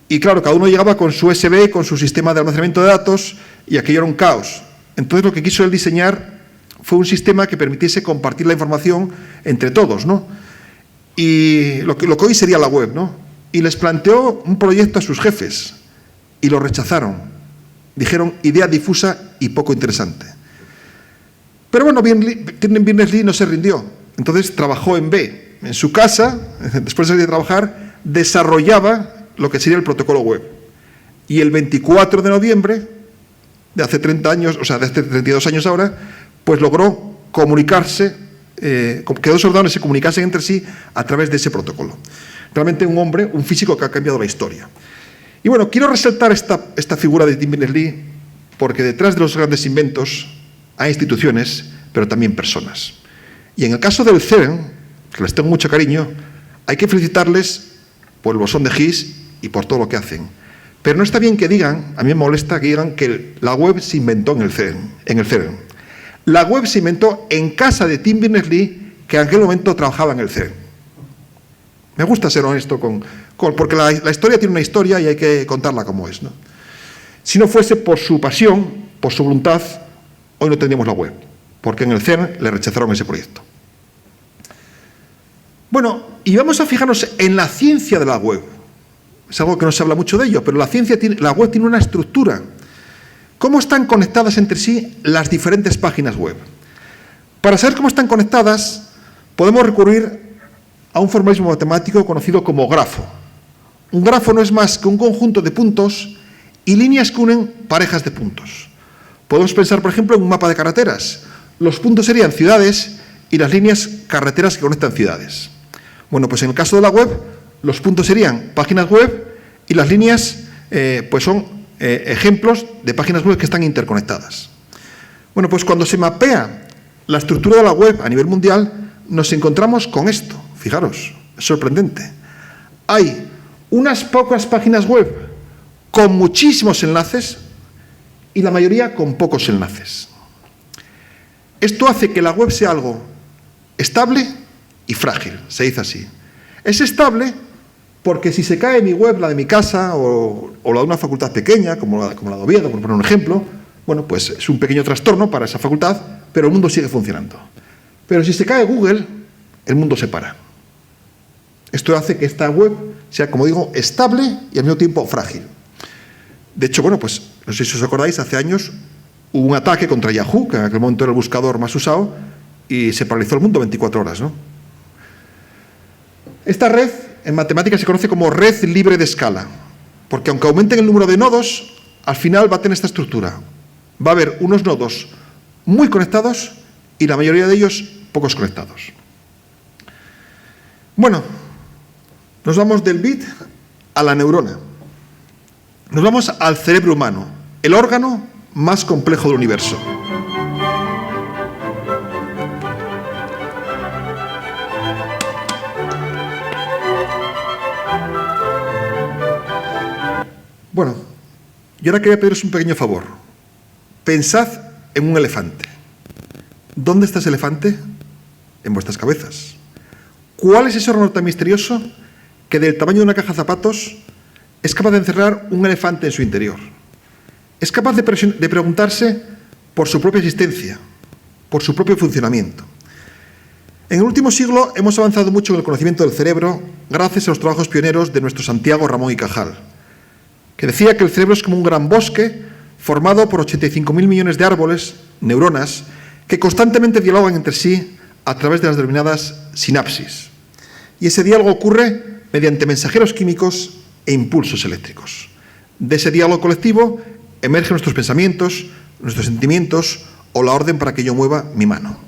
Y claro, cada uno llegaba con su USB, con su sistema de almacenamiento de datos, y aquello era un caos. Entonces lo que quiso él diseñar fue un sistema que permitiese compartir la información entre todos, ¿no? Y lo que hoy sería la web, ¿no? Y les planteó un proyecto a sus jefes, y lo rechazaron. Dijeron, idea difusa y poco interesante. Pero bueno, Berners-Lee no se rindió. Entonces trabajó en B. En su casa, después de salir de trabajar, desarrollaba lo que sería el protocolo web. Y el 24 de noviembre, de hace 30 años, o sea, de hace 32 años ahora, pues logró comunicarse, que dos ordenadores se comunicasen entre sí a través de ese protocolo. Realmente un hombre, un físico que ha cambiado la historia. Y bueno, quiero resaltar esta figura de Tim Berners-Lee porque detrás de los grandes inventos hay instituciones, pero también personas. Y en el caso del CERN, que les tengo mucho cariño, hay que felicitarles por el bosón de Higgs y por todo lo que hacen. Pero no está bien que digan, a mí me molesta que digan que la web se inventó en el CERN. La web se inventó en casa de Tim Berners-Lee, que en aquel momento trabajaba en el CERN. Me gusta ser honesto porque la historia tiene una historia y hay que contarla como es, ¿no? Si no fuese por su pasión, por su voluntad, hoy no tendríamos la web, porque en el CERN le rechazaron ese proyecto. Bueno, y vamos a fijarnos en la ciencia de la web. Es algo que no se habla mucho de ello, pero la web tiene una estructura. ¿Cómo están conectadas entre sí las diferentes páginas web? Para saber cómo están conectadas, podemos recurrir a un formalismo matemático conocido como grafo. Un grafo no es más que un conjunto de puntos y líneas que unen parejas de puntos. Podemos pensar, por ejemplo, en un mapa de carreteras. Los puntos serían ciudades y las líneas carreteras que conectan ciudades. Bueno, pues en el caso de la web, los puntos serían páginas web y las líneas pues son ejemplos de páginas web que están interconectadas. Bueno, pues cuando se mapea la estructura de la web a nivel mundial, nos encontramos con esto. Fijaros, es sorprendente. Hay unas pocas páginas web con muchísimos enlaces y la mayoría con pocos enlaces. Esto hace que la web sea algo estable y frágil, se dice así. Es estable porque si se cae mi web, la de mi casa o la de una facultad pequeña, como la de Oviedo, por poner un ejemplo, bueno, pues es un pequeño trastorno para esa facultad, pero el mundo sigue funcionando. Pero si se cae Google, el mundo se para. Esto hace que esta web sea, como digo, estable y al mismo tiempo frágil. De hecho, bueno, pues no sé si os acordáis, hace años hubo un ataque contra Yahoo, que en aquel momento era el buscador más usado, y se paralizó el mundo 24 horas, ¿no? Esta red, en matemáticas, se conoce como red libre de escala, porque aunque aumenten el número de nodos, al final va a tener esta estructura. Va a haber unos nodos muy conectados y la mayoría de ellos pocos conectados. Bueno, nos vamos del bit a la neurona. Nos vamos al cerebro humano, el órgano más complejo del universo. Bueno, yo ahora quería pediros un pequeño favor. Pensad en un elefante. ¿Dónde está ese elefante? En vuestras cabezas. ¿Cuál es ese órgano tan misterioso que del tamaño de una caja de zapatos es capaz de encerrar un elefante en su interior? Es capaz de preguntarse por su propia existencia, por su propio funcionamiento. En el último siglo hemos avanzado mucho en el conocimiento del cerebro gracias a los trabajos pioneros de nuestro Santiago Ramón y Cajal, que decía que el cerebro es como un gran bosque formado por 85.000 millones de árboles, neuronas, que constantemente dialogan entre sí a través de las denominadas sinapsis. Y ese diálogo ocurre mediante mensajeros químicos e impulsos eléctricos. De ese diálogo colectivo emergen nuestros pensamientos, nuestros sentimientos o la orden para que yo mueva mi mano.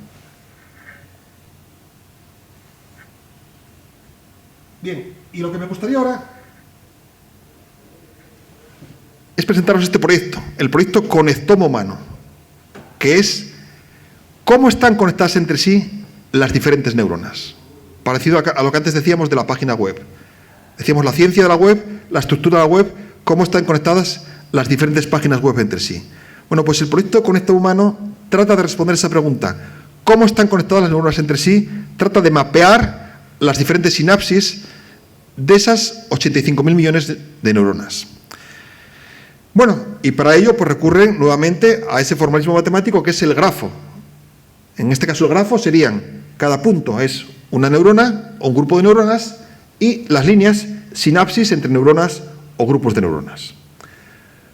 Bien, y lo que me gustaría ahora es presentaros este proyecto, el proyecto Conectoma Humano, que es cómo están conectadas entre sí las diferentes neuronas. Parecido a lo que antes decíamos de la página web. Decíamos la ciencia de la web, la estructura de la web, cómo están conectadas las diferentes páginas web entre sí. Bueno, pues el proyecto Conectoma Humano trata de responder esa pregunta. ¿Cómo están conectadas las neuronas entre sí? Trata de mapear las diferentes sinapsis de esas 85.000 millones de neuronas. Bueno, y para ello pues recurren nuevamente a ese formalismo matemático que es el grafo. En este caso el grafo serían, cada punto es una neurona o un grupo de neuronas y las líneas, sinapsis entre neuronas o grupos de neuronas.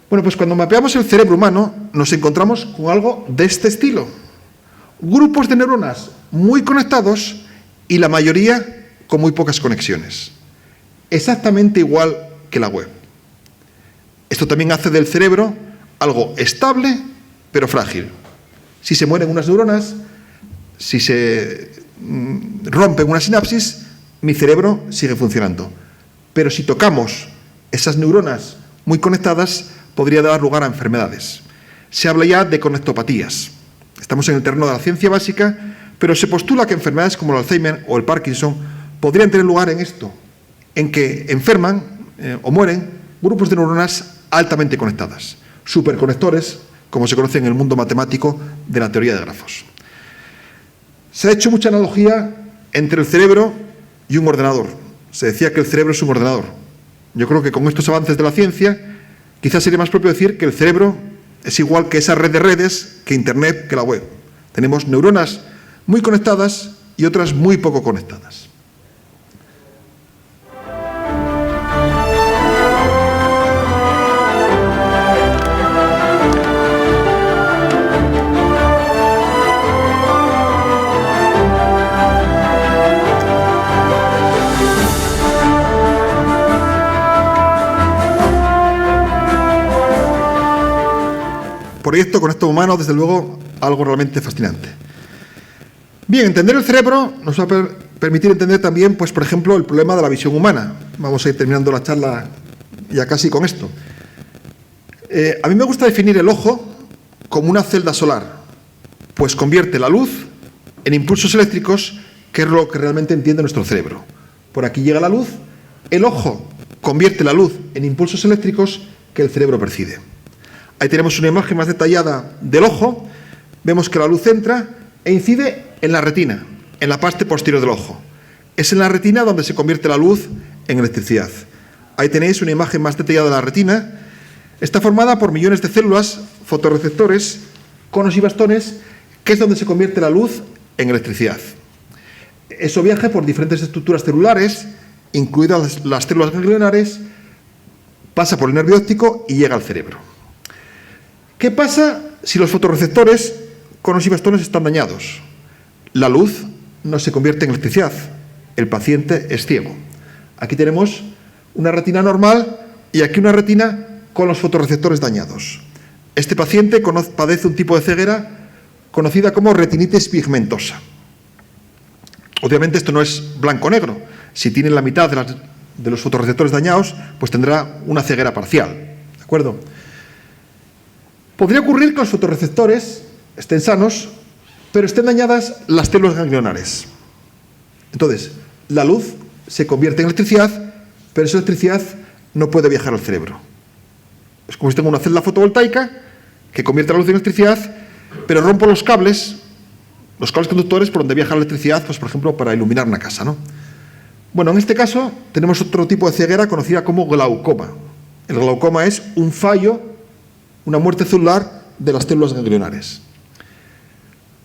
Bueno, pues cuando mapeamos el cerebro humano nos encontramos con algo de este estilo. Grupos de neuronas muy conectados y la mayoría con muy pocas conexiones. Exactamente igual que la web. Esto también hace del cerebro algo estable pero frágil. Si se mueren unas neuronas, si se rompen una sinapsis, mi cerebro sigue funcionando. Pero si tocamos esas neuronas muy conectadas, podría dar lugar a enfermedades. Se habla ya de conectopatías. Estamos en el terreno de la ciencia básica, pero se postula que enfermedades como el Alzheimer o el Parkinson podrían tener lugar en esto, en que enferman o mueren grupos de neuronas altamente conectadas, superconectores, como se conoce en el mundo matemático de la teoría de grafos. Se ha hecho mucha analogía entre el cerebro y un ordenador. Se decía que el cerebro es un ordenador. Yo creo que con estos avances de la ciencia, quizás sería más propio decir que el cerebro es igual que esa red de redes, que Internet, que la web. Tenemos neuronas muy conectadas y otras muy poco conectadas. Proyecto Conectoma Humano, desde luego, algo realmente fascinante. Bien, entender el cerebro nos va a permitir entender también, pues, por ejemplo, el problema de la visión humana. Vamos a ir terminando la charla ya casi con esto. A mí me gusta definir el ojo como una celda solar, pues convierte la luz en impulsos eléctricos, que es lo que realmente entiende nuestro cerebro. Por aquí llega la luz, el ojo convierte la luz en impulsos eléctricos que el cerebro percibe. Ahí tenemos una imagen más detallada del ojo. Vemos que la luz entra e incide en la retina, en la parte posterior del ojo. Es en la retina donde se convierte la luz en electricidad. Ahí tenéis una imagen más detallada de la retina. Está formada por millones de células, fotorreceptores, conos y bastones, que es donde se convierte la luz en electricidad. Eso viaja por diferentes estructuras celulares, incluidas las células ganglionares, pasa por el nervio óptico y llega al cerebro. ¿Qué pasa si los fotorreceptores, conos y bastones están dañados? La luz no se convierte en electricidad. El paciente es ciego. Aquí tenemos una retina normal y aquí una retina con los fotorreceptores dañados. Este paciente padece un tipo de ceguera conocida como retinitis pigmentosa. Obviamente esto no es blanco-negro. Si tiene la mitad de los fotorreceptores dañados, pues tendrá una ceguera parcial. ¿De acuerdo? Podría ocurrir que los fotorreceptores estén sanos, pero estén dañadas las células ganglionares. Entonces, la luz se convierte en electricidad, pero esa electricidad no puede viajar al cerebro. Es como si tengo una celda fotovoltaica que convierte la luz en electricidad, pero rompo los cables conductores por donde viaja la electricidad, pues por ejemplo para iluminar una casa, ¿no? Bueno, en este caso tenemos otro tipo de ceguera conocida como glaucoma. El glaucoma es un fallo, una muerte celular de las células ganglionares.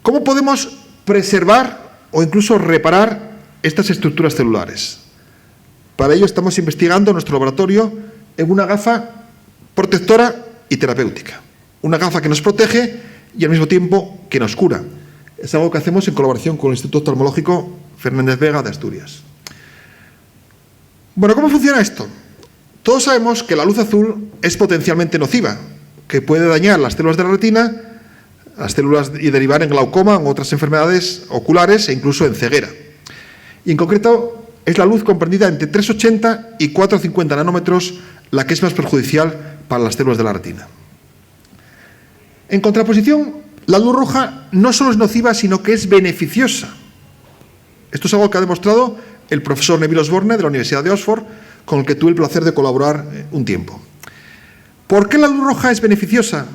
¿Cómo podemos preservar o incluso reparar estas estructuras celulares? Para ello estamos investigando en nuestro laboratorio en una gafa protectora y terapéutica. Una gafa que nos protege y al mismo tiempo que nos cura. Es algo que hacemos en colaboración con el Instituto Oftalmológico Fernández Vega de Asturias. Bueno, ¿cómo funciona esto? Todos sabemos que la luz azul es potencialmente nociva, que puede dañar las células de la retina, las células y derivar en glaucoma o otras enfermedades oculares e incluso en ceguera. Y en concreto es la luz comprendida entre 380 y 450 nanómetros la que es más perjudicial para las células de la retina. En contraposición, la luz roja no solo es nociva, sino que es beneficiosa. Esto es algo que ha demostrado el profesor Neville Osborne de la Universidad de Oxford, con el que tuve el placer de colaborar un tiempo. ¿Por qué la luz roja es beneficiosa?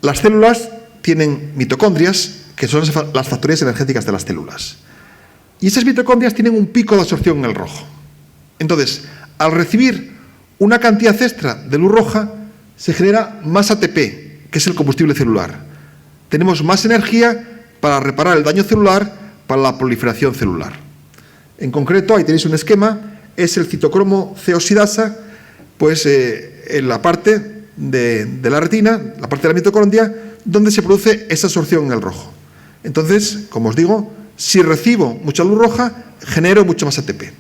Las células tienen mitocondrias, que son las factorías energéticas de las células. Y esas mitocondrias tienen un pico de absorción en el rojo. Entonces, al recibir una cantidad extra de luz roja, se genera más ATP, que es el combustible celular. Tenemos más energía para reparar el daño celular, para la proliferación celular. En concreto, ahí tenéis un esquema, es el citocromo C oxidasa, pues en la parte de la retina, la parte de la mitocondria, donde se produce esa absorción en el rojo. Entonces, como os digo, si recibo mucha luz roja, genero mucho más ATP.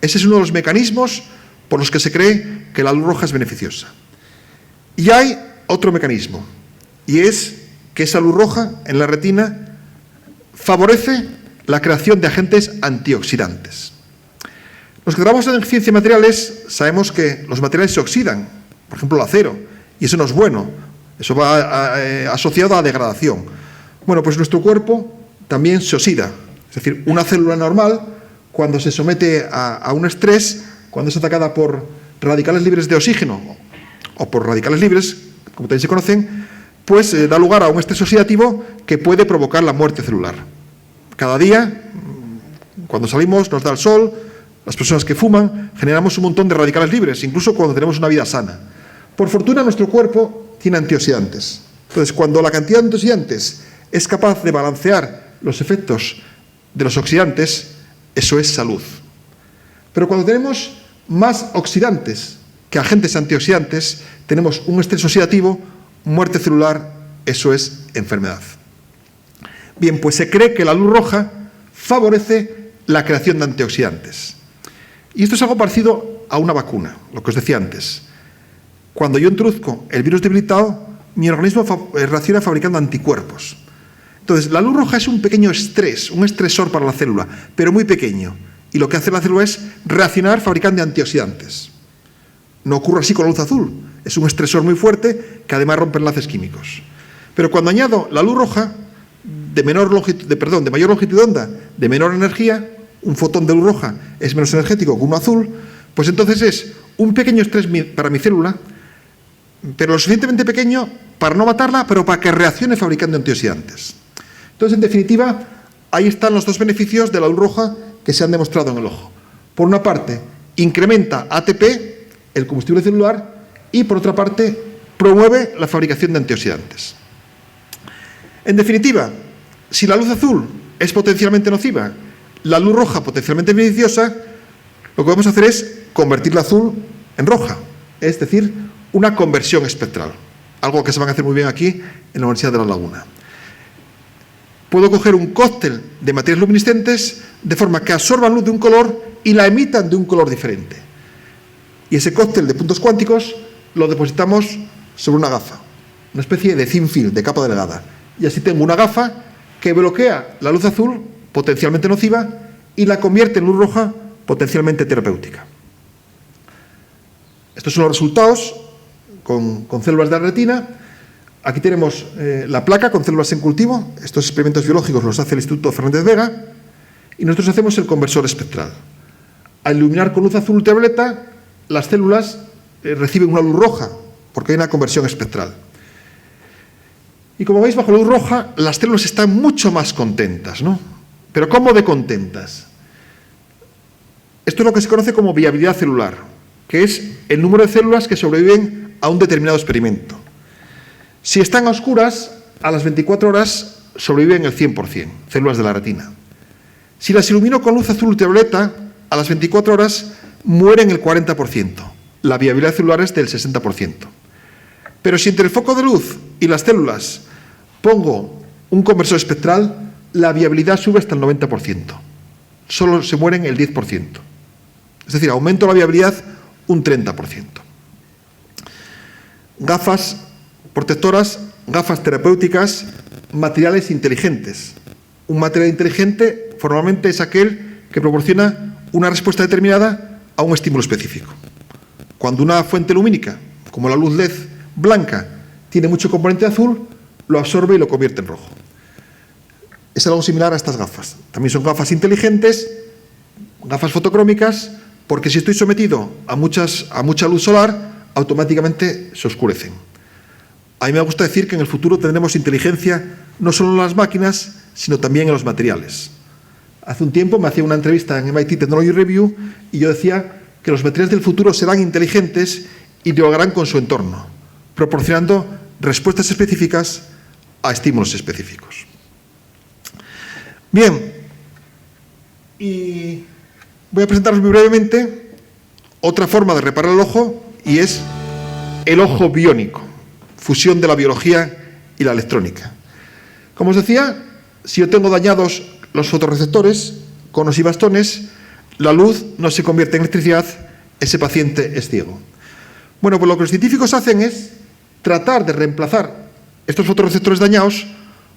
Ese es uno de los mecanismos por los que se cree que la luz roja es beneficiosa. Y hay otro mecanismo, y es que esa luz roja en la retina favorece la creación de agentes antioxidantes. Los que trabajamos en ciencia de materiales sabemos que los materiales se oxidan, por ejemplo el acero, y eso no es bueno, eso va asociado a degradación. Bueno, pues nuestro cuerpo también se oxida, es decir, una célula normal, cuando se somete a un estrés, cuando es atacada por radicales libres de oxígeno o por radicales libres, como también se conocen, pues da lugar a un estrés oxidativo que puede provocar la muerte celular. Cada día, cuando salimos, nos da el sol, las personas que fuman, generamos un montón de radicales libres, incluso cuando tenemos una vida sana. Por fortuna, nuestro cuerpo tiene antioxidantes. Entonces, cuando la cantidad de antioxidantes es capaz de balancear los efectos de los oxidantes, eso es salud. Pero cuando tenemos más oxidantes que agentes antioxidantes, tenemos un estrés oxidativo, muerte celular, eso es enfermedad. Bien, pues se cree que la luz roja favorece la creación de antioxidantes. Y esto es algo parecido a una vacuna, lo que os decía antes. Cuando yo introduzco el virus debilitado, mi organismo reacciona fabricando anticuerpos. Entonces, la luz roja es un pequeño estrés, un estresor para la célula, pero muy pequeño. Y lo que hace la célula es reaccionar fabricando antioxidantes. No ocurre así con la luz azul. Es un estresor muy fuerte que además rompe enlaces químicos. Pero cuando añado la luz roja, de mayor longitud de onda, de menor energía, un fotón de luz roja es menos energético que uno azul, pues entonces es un pequeño estrés para mi célula, pero lo suficientemente pequeño para no matarla, pero para que reaccione fabricando antioxidantes. Entonces, en definitiva, ahí están los dos beneficios de la luz roja que se han demostrado en el ojo. Por una parte, incrementa ATP, el combustible celular, y por otra parte, promueve la fabricación de antioxidantes. En definitiva, si la luz azul es potencialmente nociva, la luz roja potencialmente beneficiosa, lo que vamos a hacer es convertir la azul en roja, es decir, una conversión espectral, algo que se van a hacer muy bien aquí en la Universidad de La Laguna. Puedo coger un cóctel de materiales luminiscentes de forma que absorban luz de un color y la emitan de un color diferente. Y ese cóctel de puntos cuánticos lo depositamos sobre una gafa, una especie de thin film, de capa delgada. Y así tengo una gafa que bloquea la luz azul, potencialmente nociva, y la convierte en luz roja, potencialmente terapéutica. Estos son los resultados con células de la retina. Aquí tenemos la placa con células en cultivo. Estos experimentos biológicos los hace el Instituto Fernández Vega. Y nosotros hacemos el conversor espectral. Al iluminar con luz azul ultravioleta, las células reciben una luz roja, porque hay una conversión espectral. Y como veis, bajo la luz roja, las células están mucho más contentas, ¿no? Pero ¿cómo de contentas? Esto es lo que se conoce como viabilidad celular, que es el número de células que sobreviven a un determinado experimento. Si están a oscuras, a las 24 horas sobreviven el 100%, células de la retina. Si las ilumino con luz azul ultravioleta, a las 24 horas mueren el 40%. La viabilidad celular es del 60%. Pero si entre el foco de luz y las células pongo un conversor espectral, la viabilidad sube hasta el 90%. Solo se mueren el 10%. Es decir, aumento la viabilidad un 30%. Gafas protectoras, gafas terapéuticas, materiales inteligentes. Un material inteligente formalmente es aquel que proporciona una respuesta determinada a un estímulo específico. Cuando una fuente lumínica, Como la luz LED blanca tiene mucho componente azul, lo absorbe y lo convierte en rojo. Es algo similar a estas gafas. También son gafas inteligentes, gafas fotocrómicas, porque si estoy sometido a mucha luz solar, automáticamente se oscurecen. A mí me gusta decir que en el futuro tendremos inteligencia no solo en las máquinas, sino también en los materiales. Hace un tiempo me hacía una entrevista en MIT Technology Review y yo decía que los materiales del futuro serán inteligentes y dialogarán con su entorno, proporcionando respuestas específicas a estímulos específicos. Bien, y voy a presentaros muy brevemente otra forma de reparar el ojo, y es el ojo biónico, fusión de la biología y la electrónica. Como os decía, si yo tengo dañados los fotorreceptores, conos y bastones, la luz no se convierte en electricidad, ese paciente es ciego. Bueno, pues lo que los científicos hacen es tratar de reemplazar estos fotorreceptores dañados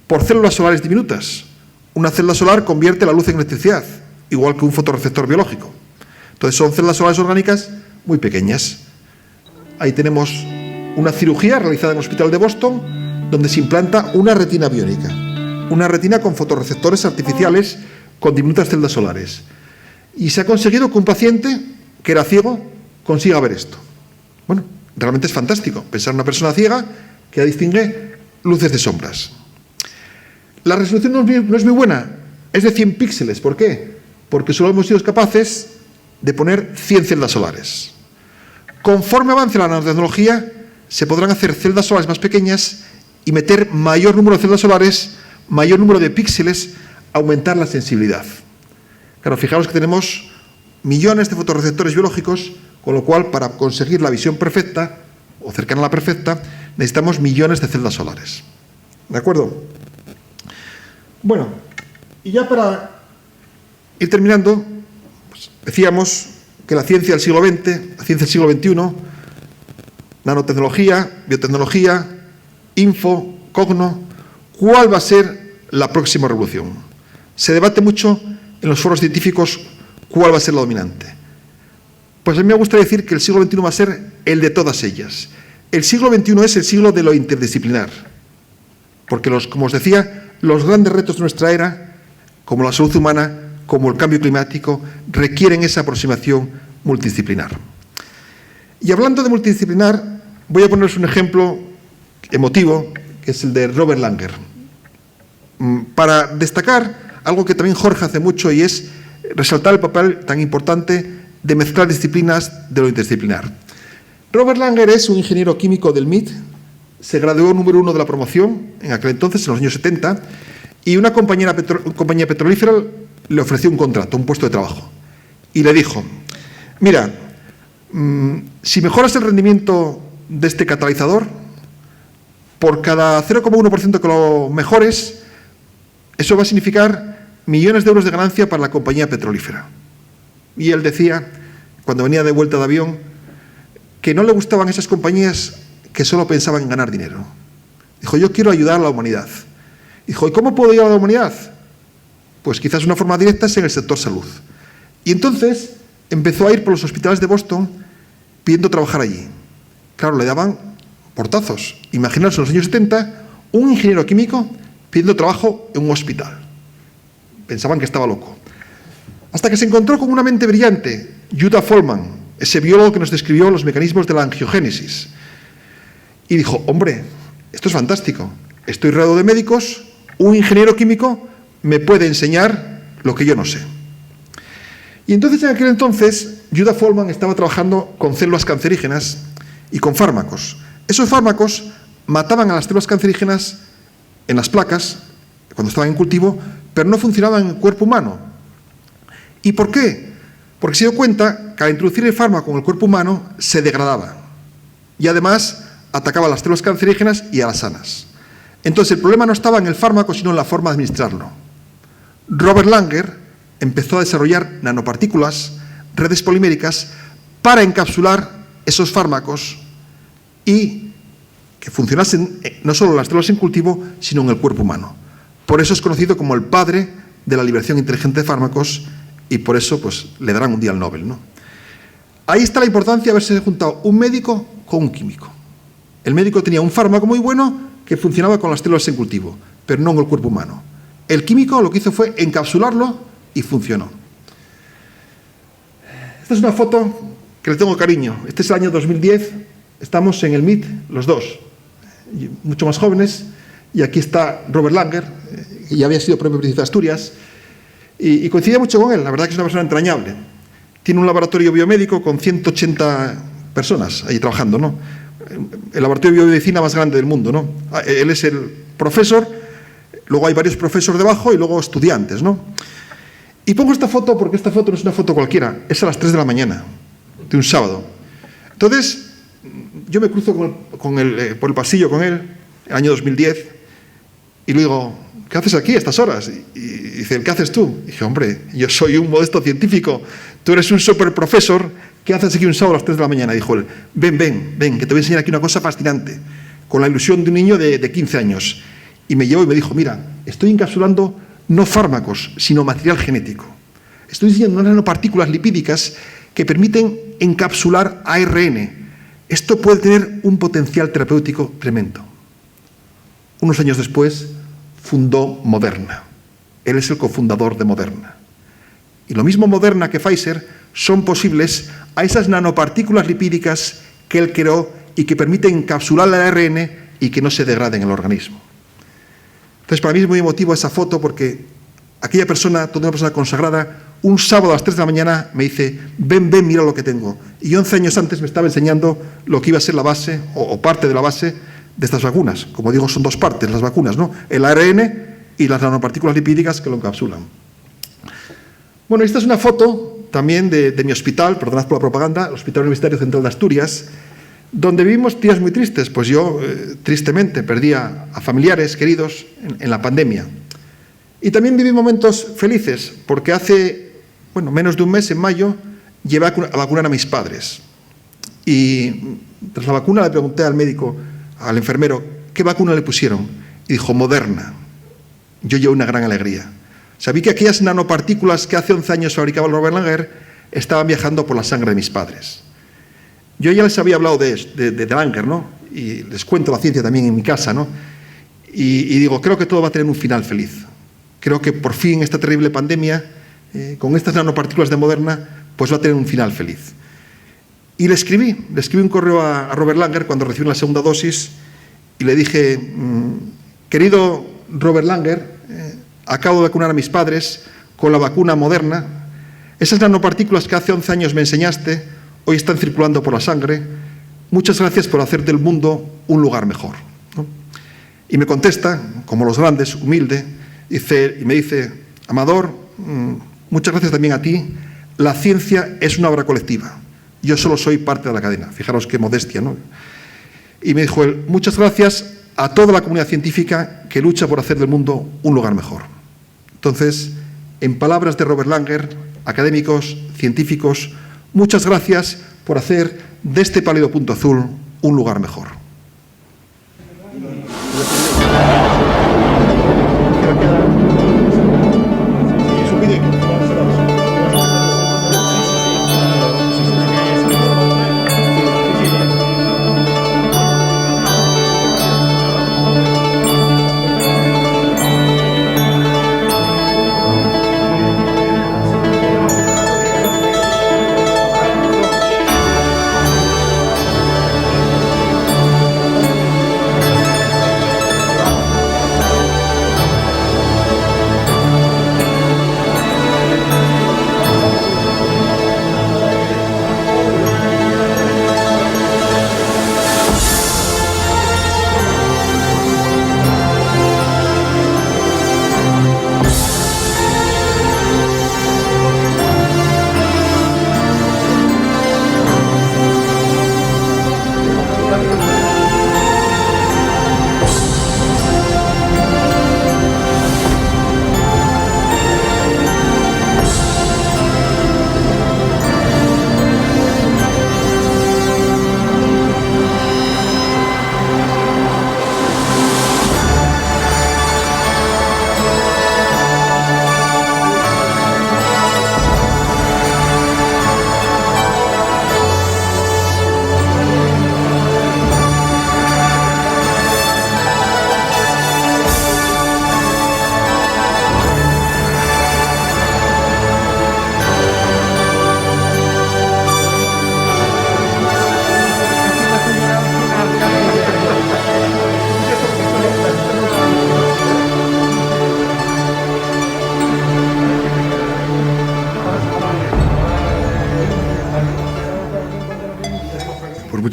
por células solares diminutas. Una célula solar convierte la luz en electricidad, igual que un fotorreceptor biológico. Entonces son células solares orgánicas muy pequeñas. Ahí tenemos una cirugía realizada en el Hospital de Boston, donde se implanta una retina biónica. Una retina con fotorreceptores artificiales con diminutas células solares. Y se ha conseguido que un paciente que era ciego consiga ver esto. Bueno, realmente es fantástico pensar en una persona ciega que ya distingue luces de sombras. La resolución no es muy buena, es de 100 píxeles. ¿Por qué? Porque solo hemos sido capaces de poner 100 celdas solares. Conforme avance la nanotecnología, se podrán hacer celdas solares más pequeñas y meter mayor número de celdas solares, mayor número de píxeles, aumentar la sensibilidad. Claro, fijaros que tenemos millones de fotorreceptores biológicos, con lo cual, para conseguir la visión perfecta, o cercana a la perfecta, necesitamos millones de celdas solares. ¿De acuerdo? Bueno, y ya para ir terminando, pues decíamos que la ciencia del siglo XX, la ciencia del siglo XXI, nanotecnología, biotecnología, info, cogno, ¿cuál va a ser la próxima revolución? Se debate mucho en los foros científicos cuál va a ser la dominante. Pues a mí me gusta decir que el siglo XXI va a ser el de todas ellas. El siglo XXI es el siglo de lo interdisciplinar, porque como os decía, los grandes retos de nuestra era, como la salud humana, como el cambio climático, requieren esa aproximación multidisciplinar. Y hablando de multidisciplinar, voy a poneros un ejemplo emotivo, que es el de Robert Langer, para destacar algo que también Jorge hace mucho, y es resaltar el papel tan importante de mezclar disciplinas de lo interdisciplinar. Robert Langer es un ingeniero químico del MIT, se graduó número 1 de la promoción en aquel entonces, en los años 70, y una compañía petrolífera le ofreció un contrato, un puesto de trabajo, y le dijo: mira, si mejoras el rendimiento de este catalizador, por cada 0,1% que lo mejores, eso va a significar millones de euros de ganancia para la compañía petrolífera. Y él decía, cuando venía de vuelta de avión, que no le gustaban esas compañías que solo pensaban en ganar dinero. Dijo: yo quiero ayudar a la humanidad. Dijo: ¿y cómo puedo ayudar a la humanidad? Pues quizás una forma directa es en el sector salud. Y entonces empezó a ir por los hospitales de Boston pidiendo trabajar allí. Claro, le daban portazos. Imaginaos en los años 70 un ingeniero químico pidiendo trabajo en un hospital. Pensaban que estaba loco. Hasta que se encontró con una mente brillante, Judah Folkman, ese biólogo que nos describió los mecanismos de la angiogénesis. Y dijo: hombre, esto es fantástico. Estoy rodeado de médicos, un ingeniero químico me puede enseñar lo que yo no sé. Y entonces, en aquel entonces, Judah Folkman estaba trabajando con células cancerígenas y con fármacos. Esos fármacos mataban a las células cancerígenas en las placas, cuando estaban en cultivo, pero no funcionaban en el cuerpo humano. ¿Y por qué? Porque se dio cuenta que al introducir el fármaco en el cuerpo humano se degradaba. Y además atacaba a las células cancerígenas y a las sanas. Entonces el problema no estaba en el fármaco, sino en la forma de administrarlo. Robert Langer empezó a desarrollar nanopartículas, redes poliméricas, para encapsular esos fármacos y que funcionasen no solo en las células en cultivo, sino en el cuerpo humano. Por eso es conocido como el padre de la liberación inteligente de fármacos, y por eso pues, le darán un día el Nobel, ¿no? Ahí está la importancia de haberse juntado un médico con un químico. El médico tenía un fármaco muy bueno que funcionaba con las células en cultivo, pero no en el cuerpo humano. El químico lo que hizo fue encapsularlo y funcionó. Esta es una foto que le tengo cariño. Este es el año 2010, estamos en el MIT, los dos, mucho más jóvenes, y aquí está Robert Langer, que ya había sido premio Príncipe de Asturias, y coincidía mucho con él. La verdad que es una persona entrañable. Tiene un laboratorio biomédico con 180 personas ahí trabajando, ¿no? El laboratorio de biomedicina más grande del mundo, ¿no? Él es el profesor, luego hay varios profesores debajo y luego estudiantes, ¿no? Y pongo esta foto porque esta foto no es una foto cualquiera, es a las 3 de la mañana de un sábado. Entonces, yo me cruzo por el pasillo con él, el año 2010, y le digo, ¿qué haces aquí a estas horas? Y dice, ¿qué haces tú? Y dije, hombre, yo soy un modesto científico, tú eres un super profesor, ¿qué haces aquí un sábado a las 3 de la mañana? Y dijo él, ven, que te voy a enseñar aquí una cosa fascinante, con la ilusión de un niño de 15 años. Y me llevó y me dijo, mira, estoy encapsulando no fármacos, sino material genético. Estoy diseñando unas nanopartículas lipídicas que permiten encapsular ARN. Esto puede tener un potencial terapéutico tremendo. Unos años después, fundó Moderna. Él es el cofundador de Moderna. Y lo mismo Moderna que Pfizer son posibles a esas nanopartículas lipídicas que él creó y que permiten encapsular el ARN y que no se degraden en el organismo. Entonces, para mí es muy emotivo esa foto porque aquella persona, toda una persona consagrada, un sábado a las 3 de la mañana me dice, ven, mira lo que tengo. Y 11 años antes me estaba enseñando lo que iba a ser la base o parte de la base de estas vacunas. Como digo, son dos partes las vacunas, ¿no? El ARN y las nanopartículas lipídicas que lo encapsulan. Bueno, esta es una foto también de mi hospital, perdonad por la propaganda, el Hospital Universitario Central de Asturias, donde vivimos días muy tristes. Pues yo, tristemente, perdí a familiares queridos en la pandemia. Y también viví momentos felices, porque hace, menos de un mes, en mayo, llevé a vacunar a mis padres. Y tras la vacuna le pregunté al médico, al enfermero, ¿qué vacuna le pusieron? Y dijo, Moderna. Yo llevé una gran alegría. Sabí que aquellas nanopartículas que hace 11 años fabricaba el Robert Langer estaban viajando por la sangre de mis padres. Yo ya les había hablado de Langer, ¿no? Y les cuento la ciencia también en mi casa, ¿no? Y digo, creo que todo va a tener un final feliz. Creo que por fin esta terrible pandemia, con estas nanopartículas de Moderna, pues va a tener un final feliz. Y le escribí un correo a Robert Langer cuando recibí la segunda dosis y le dije, querido Robert Langer, acabo de vacunar a mis padres con la vacuna Moderna. Esas nanopartículas que hace 11 años me enseñaste, hoy están circulando por la sangre. Muchas gracias por hacer del mundo un lugar mejor, ¿no? Y me contesta, como los grandes, humilde, y me dice, Amador, muchas gracias también a ti. La ciencia es una obra colectiva. Yo solo soy parte de la cadena. Fijaros qué modestia, ¿no? Y me dijo él, muchas gracias a toda la comunidad científica que lucha por hacer del mundo un lugar mejor. Entonces, en palabras de Robert Langer, académicos, científicos, muchas gracias por hacer de este pálido punto azul un lugar mejor.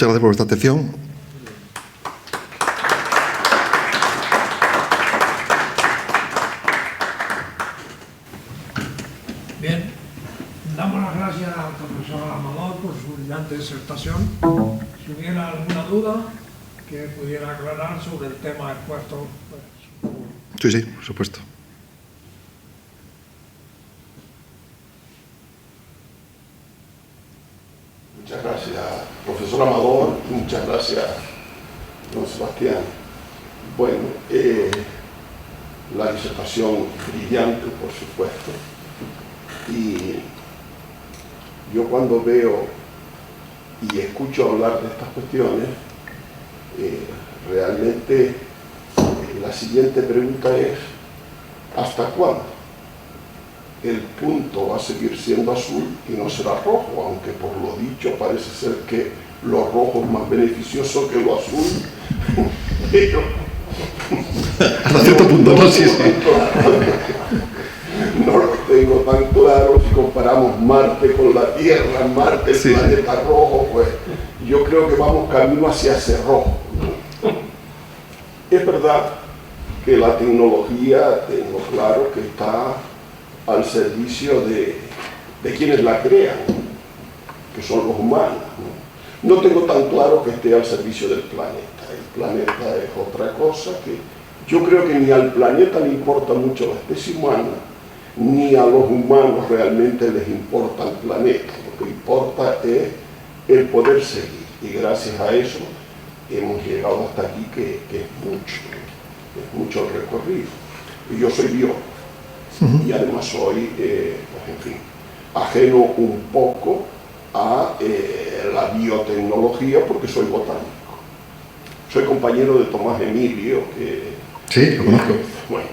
Muchas gracias por vuestra atención. Bien, damos las gracias al profesor Amador por su brillante disertación. Si hubiera alguna duda que pudiera aclarar sobre el tema expuesto, pues, Sí, sí, por supuesto. Muchas gracias, profesor Amador. Muchas gracias, don Sebastián. Bueno, la disertación brillante, por supuesto. Y yo cuando veo y escucho hablar de estas cuestiones, realmente la siguiente pregunta es: ¿hasta cuándo el punto va a seguir siendo azul y no será rojo? Aunque por lo dicho parece ser que lo rojo es más beneficioso que lo azul. Pero Hasta cierto punto, ¿no? Sí, sí. no lo tengo tan claro. Si comparamos Marte con la Tierra, Marte, el planeta rojo, pues yo creo que vamos camino hacia ese rojo. Es verdad que la tecnología, tengo claro que está al servicio de quienes la crean, que son los humanos. No tengo tan claro que esté al servicio del planeta. El planeta es otra cosa que yo creo que ni al planeta le importa mucho la especie humana, ni a los humanos realmente les importa el planeta. Lo que importa es el poder seguir, y gracias a eso hemos llegado hasta aquí, que es mucho el recorrido. Y yo soy biólogo, y además soy, pues en fin, ajeno un poco a la biotecnología porque soy botánico. Soy compañero de Tomás Emilio, que... Sí, lo conozco. Bueno,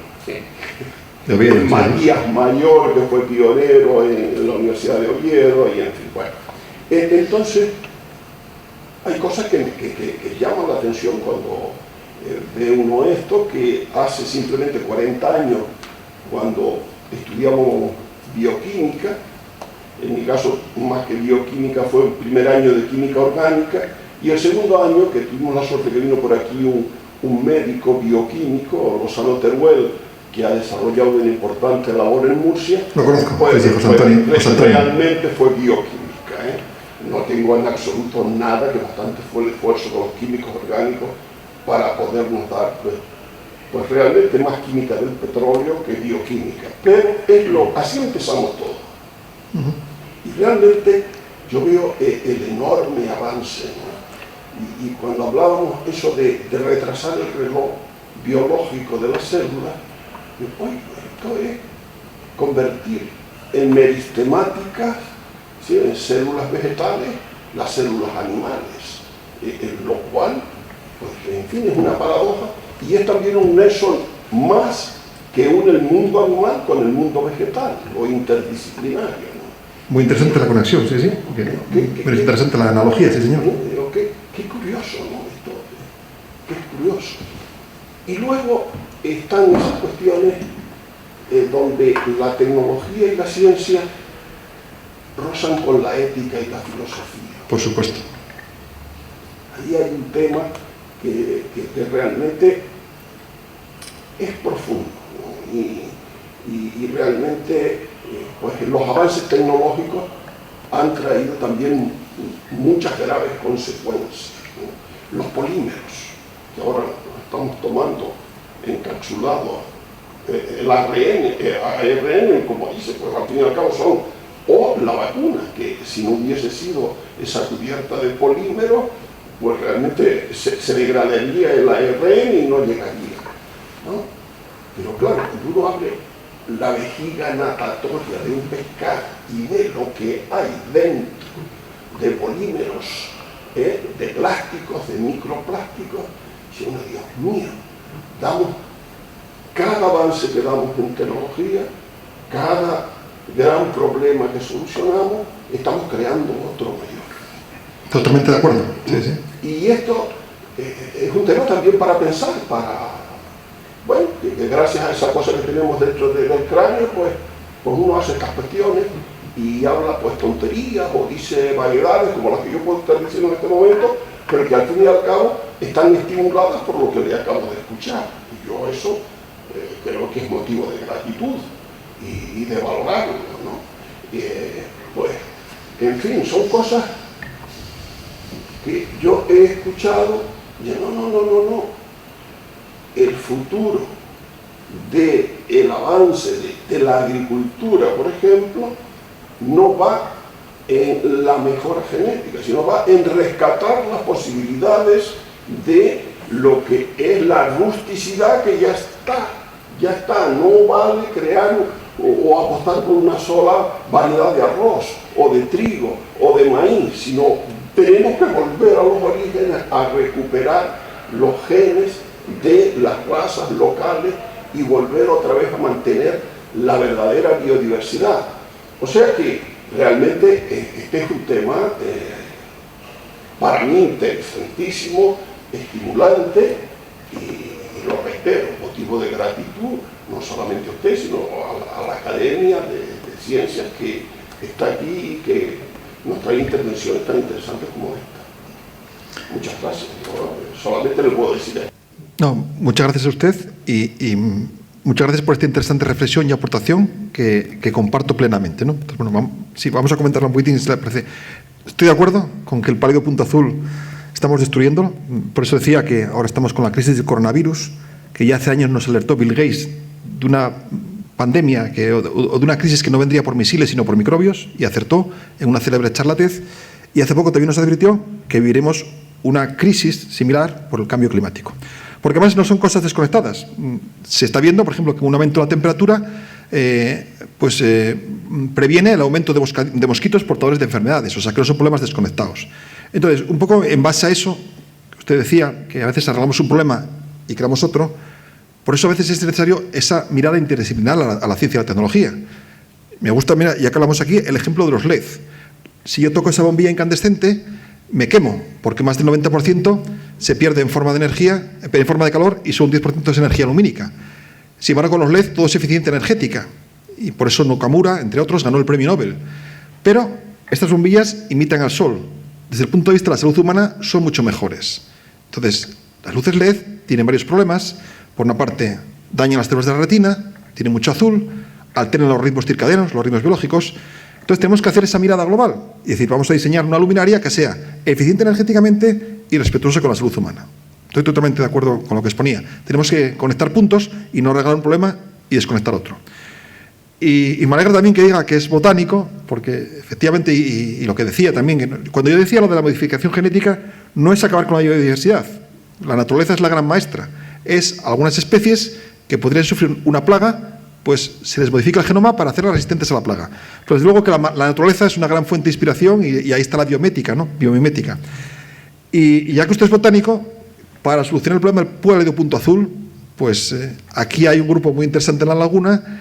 De Oviedo, Matías Mayor, que fue pionero en la Universidad de Oviedo, y en fin, bueno. Entonces, hay cosas que llaman la atención cuando ve uno esto, que hace simplemente 40 años, cuando estudiábamos bioquímica, en mi caso, más que bioquímica, fue el primer año de química orgánica, y el segundo año, que tuvimos la suerte que vino por aquí un médico bioquímico, Lozano Teruel, que ha desarrollado una importante labor en Murcia. Lo conozco, pues, sí, José Antonio. Realmente fue bioquímica, No tengo en absoluto nada, que bastante fue el esfuerzo de los químicos orgánicos para podernos dar, pues realmente más química del petróleo que bioquímica. Pero así empezamos todos. Y realmente yo veo el enorme avance, y cuando hablábamos eso de retrasar el reloj biológico de las células, oye, esto es convertir en meristemáticas, ¿sí?, en células vegetales, las células animales, lo cual, pues, en fin, es una paradoja, y es también un nexo más que une el mundo animal con el mundo vegetal, lo interdisciplinario. Muy interesante la conexión, sí, sí. Muy interesante la analogía, sí, señor. Qué curioso, ¿no? Esto, qué curioso. Y luego están esas cuestiones donde la tecnología y la ciencia rozan con la ética y la filosofía. Por supuesto. Ahí hay un tema que realmente es profundo, ¿no? Y realmente pues los avances tecnológicos han traído también muchas graves consecuencias, ¿no? Los polímeros, que ahora estamos tomando encapsulados, el ARN, como dice, pues al fin y al cabo son, o la vacuna, que si no hubiese sido esa cubierta de polímeros, pues realmente se degradaría el ARN y no llegaría, ¿no? Pero claro, cuando uno abre la vejiga natatoria de un pescado y ve lo que hay dentro de polímeros, de plásticos, de microplásticos, dice uno, Dios mío, cada avance que damos en tecnología, cada gran problema que solucionamos, estamos creando otro mayor. Totalmente de acuerdo. Sí, sí. Y esto es un tema también para pensar, bueno, que gracias a esa cosa que tenemos dentro del cráneo, pues uno hace estas cuestiones y habla pues tonterías o dice vaguedades como las que yo puedo estar diciendo en este momento, pero que al fin y al cabo están estimuladas por lo que le acabo de escuchar. Y yo eso creo que es motivo de gratitud y de valorarlo, ¿no? Pues, en fin, son cosas que yo he escuchado. No. El futuro del avance de la agricultura, por ejemplo, no va en la mejora genética, sino va en rescatar las posibilidades de lo que es la rusticidad que ya está. No vale crear o apostar por una sola variedad de arroz, o de trigo, o de maíz, sino tenemos que volver a los orígenes, a recuperar los genes de las razas locales y volver otra vez a mantener la verdadera biodiversidad. O sea que realmente este es un tema para mí interesantísimo, estimulante y lo reitero, motivo de gratitud, no solamente a usted, sino a la Academia de Ciencias que está aquí y que nos trae intervenciones tan interesantes como esta. Muchas gracias. Solamente le puedo decir eso. No, muchas gracias a usted y muchas gracias por esta interesante reflexión y aportación que comparto plenamente, ¿no? Entonces, bueno, vamos a comentarlo un poquitín, si le parece. Estoy de acuerdo con que el pálido punto azul estamos destruyéndolo. Por eso decía que ahora estamos con la crisis del coronavirus, que ya hace años nos alertó Bill Gates de una pandemia o de una crisis que no vendría por misiles sino por microbios, y acertó en una célebre charla TED. Y hace poco también nos advirtió que viviremos una crisis similar por el cambio climático. Porque además no son cosas desconectadas. Se está viendo, por ejemplo, que un aumento de la temperatura previene el aumento de mosquitos portadores de enfermedades, o sea que no son problemas desconectados. Entonces, un poco en base a eso, usted decía que a veces arreglamos un problema y creamos otro. Por eso a veces es necesario esa mirada interdisciplinar a la ciencia y la tecnología. Me gusta, mira, ya que hablamos aquí, el ejemplo de los LED. Si yo toco esa bombilla incandescente, me quemo, porque más del 90% se pierde en forma de energía, en forma de calor, y solo un 10% es energía lumínica. Sin embargo, con los LED todo es eficiencia energética, y por eso Nakamura, entre otros, ganó el premio Nobel. Pero estas bombillas imitan al sol. Desde el punto de vista de la salud humana, son mucho mejores. Entonces, las luces LED tienen varios problemas. Por una parte, dañan las células de la retina, tienen mucho azul, alteran los ritmos circadianos, los ritmos biológicos. Entonces tenemos que hacer esa mirada global y decir, vamos a diseñar una luminaria que sea eficiente energéticamente y respetuosa con la salud humana. Estoy totalmente de acuerdo con lo que exponía. Tenemos que conectar puntos y no regalar un problema y desconectar otro. Y me alegra también que diga que es botánico, porque efectivamente, y lo que decía también, que cuando yo decía lo de la modificación genética, no es acabar con la biodiversidad. La naturaleza es la gran maestra. Es algunas especies que podrían sufrir una plaga, pues se les modifica el genoma para hacerlas resistentes a la plaga. Pero desde luego que la naturaleza es una gran fuente de inspiración y ahí está la biomética, ¿no? Biomimética. Y ya que usted es botánico, para solucionar el problema del pálido punto azul, pues aquí hay un grupo muy interesante en la laguna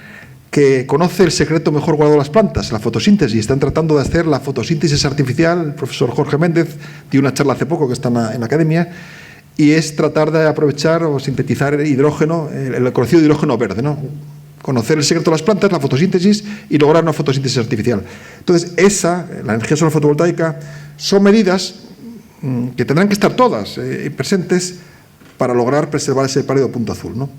que conoce el secreto mejor guardado de las plantas, la fotosíntesis. Están tratando de hacer la fotosíntesis artificial. El profesor Jorge Méndez dio una charla hace poco que está en la academia, y es tratar de aprovechar o sintetizar hidrógeno, el conocido hidrógeno verde, ¿no? Conocer el secreto de las plantas, la fotosíntesis, y lograr una fotosíntesis artificial. Entonces, la energía solar fotovoltaica, son medidas que tendrán que estar todas presentes para lograr preservar ese pálido punto azul, ¿no?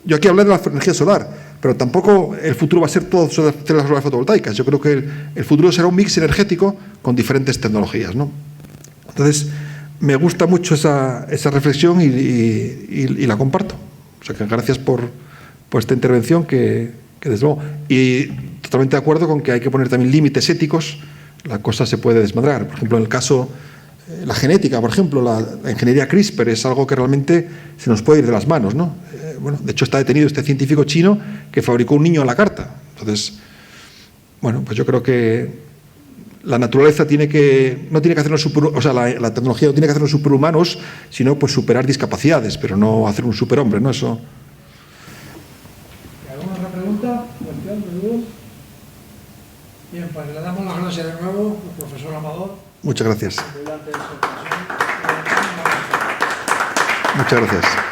Yo aquí hablé de la energía solar, pero tampoco el futuro va a ser todo células solares fotovoltaicas. Yo creo que el futuro será un mix energético con diferentes tecnologías, ¿no? Entonces, me gusta mucho esa reflexión y la comparto. O sea que gracias por esta intervención que desde luego, y totalmente de acuerdo con que hay que poner también límites éticos. La cosa se puede desmadrar. Por ejemplo, en el caso, la genética, por ejemplo, la ingeniería CRISPR es algo que realmente se nos puede ir de las manos, ¿no? Bueno, de hecho está detenido este científico chino que fabricó un niño a la carta. Entonces, bueno, pues yo creo que la naturaleza no tiene que hacernos la tecnología no tiene que hacernos superhumanos, sino pues superar discapacidades, pero no hacer un superhombre, ¿no? Eso. ¿Alguna otra pregunta? ¿Cuestión? ¿Dudas? Bien, pues le damos las gracias de nuevo al profesor Amador. Muchas gracias. Muchas gracias.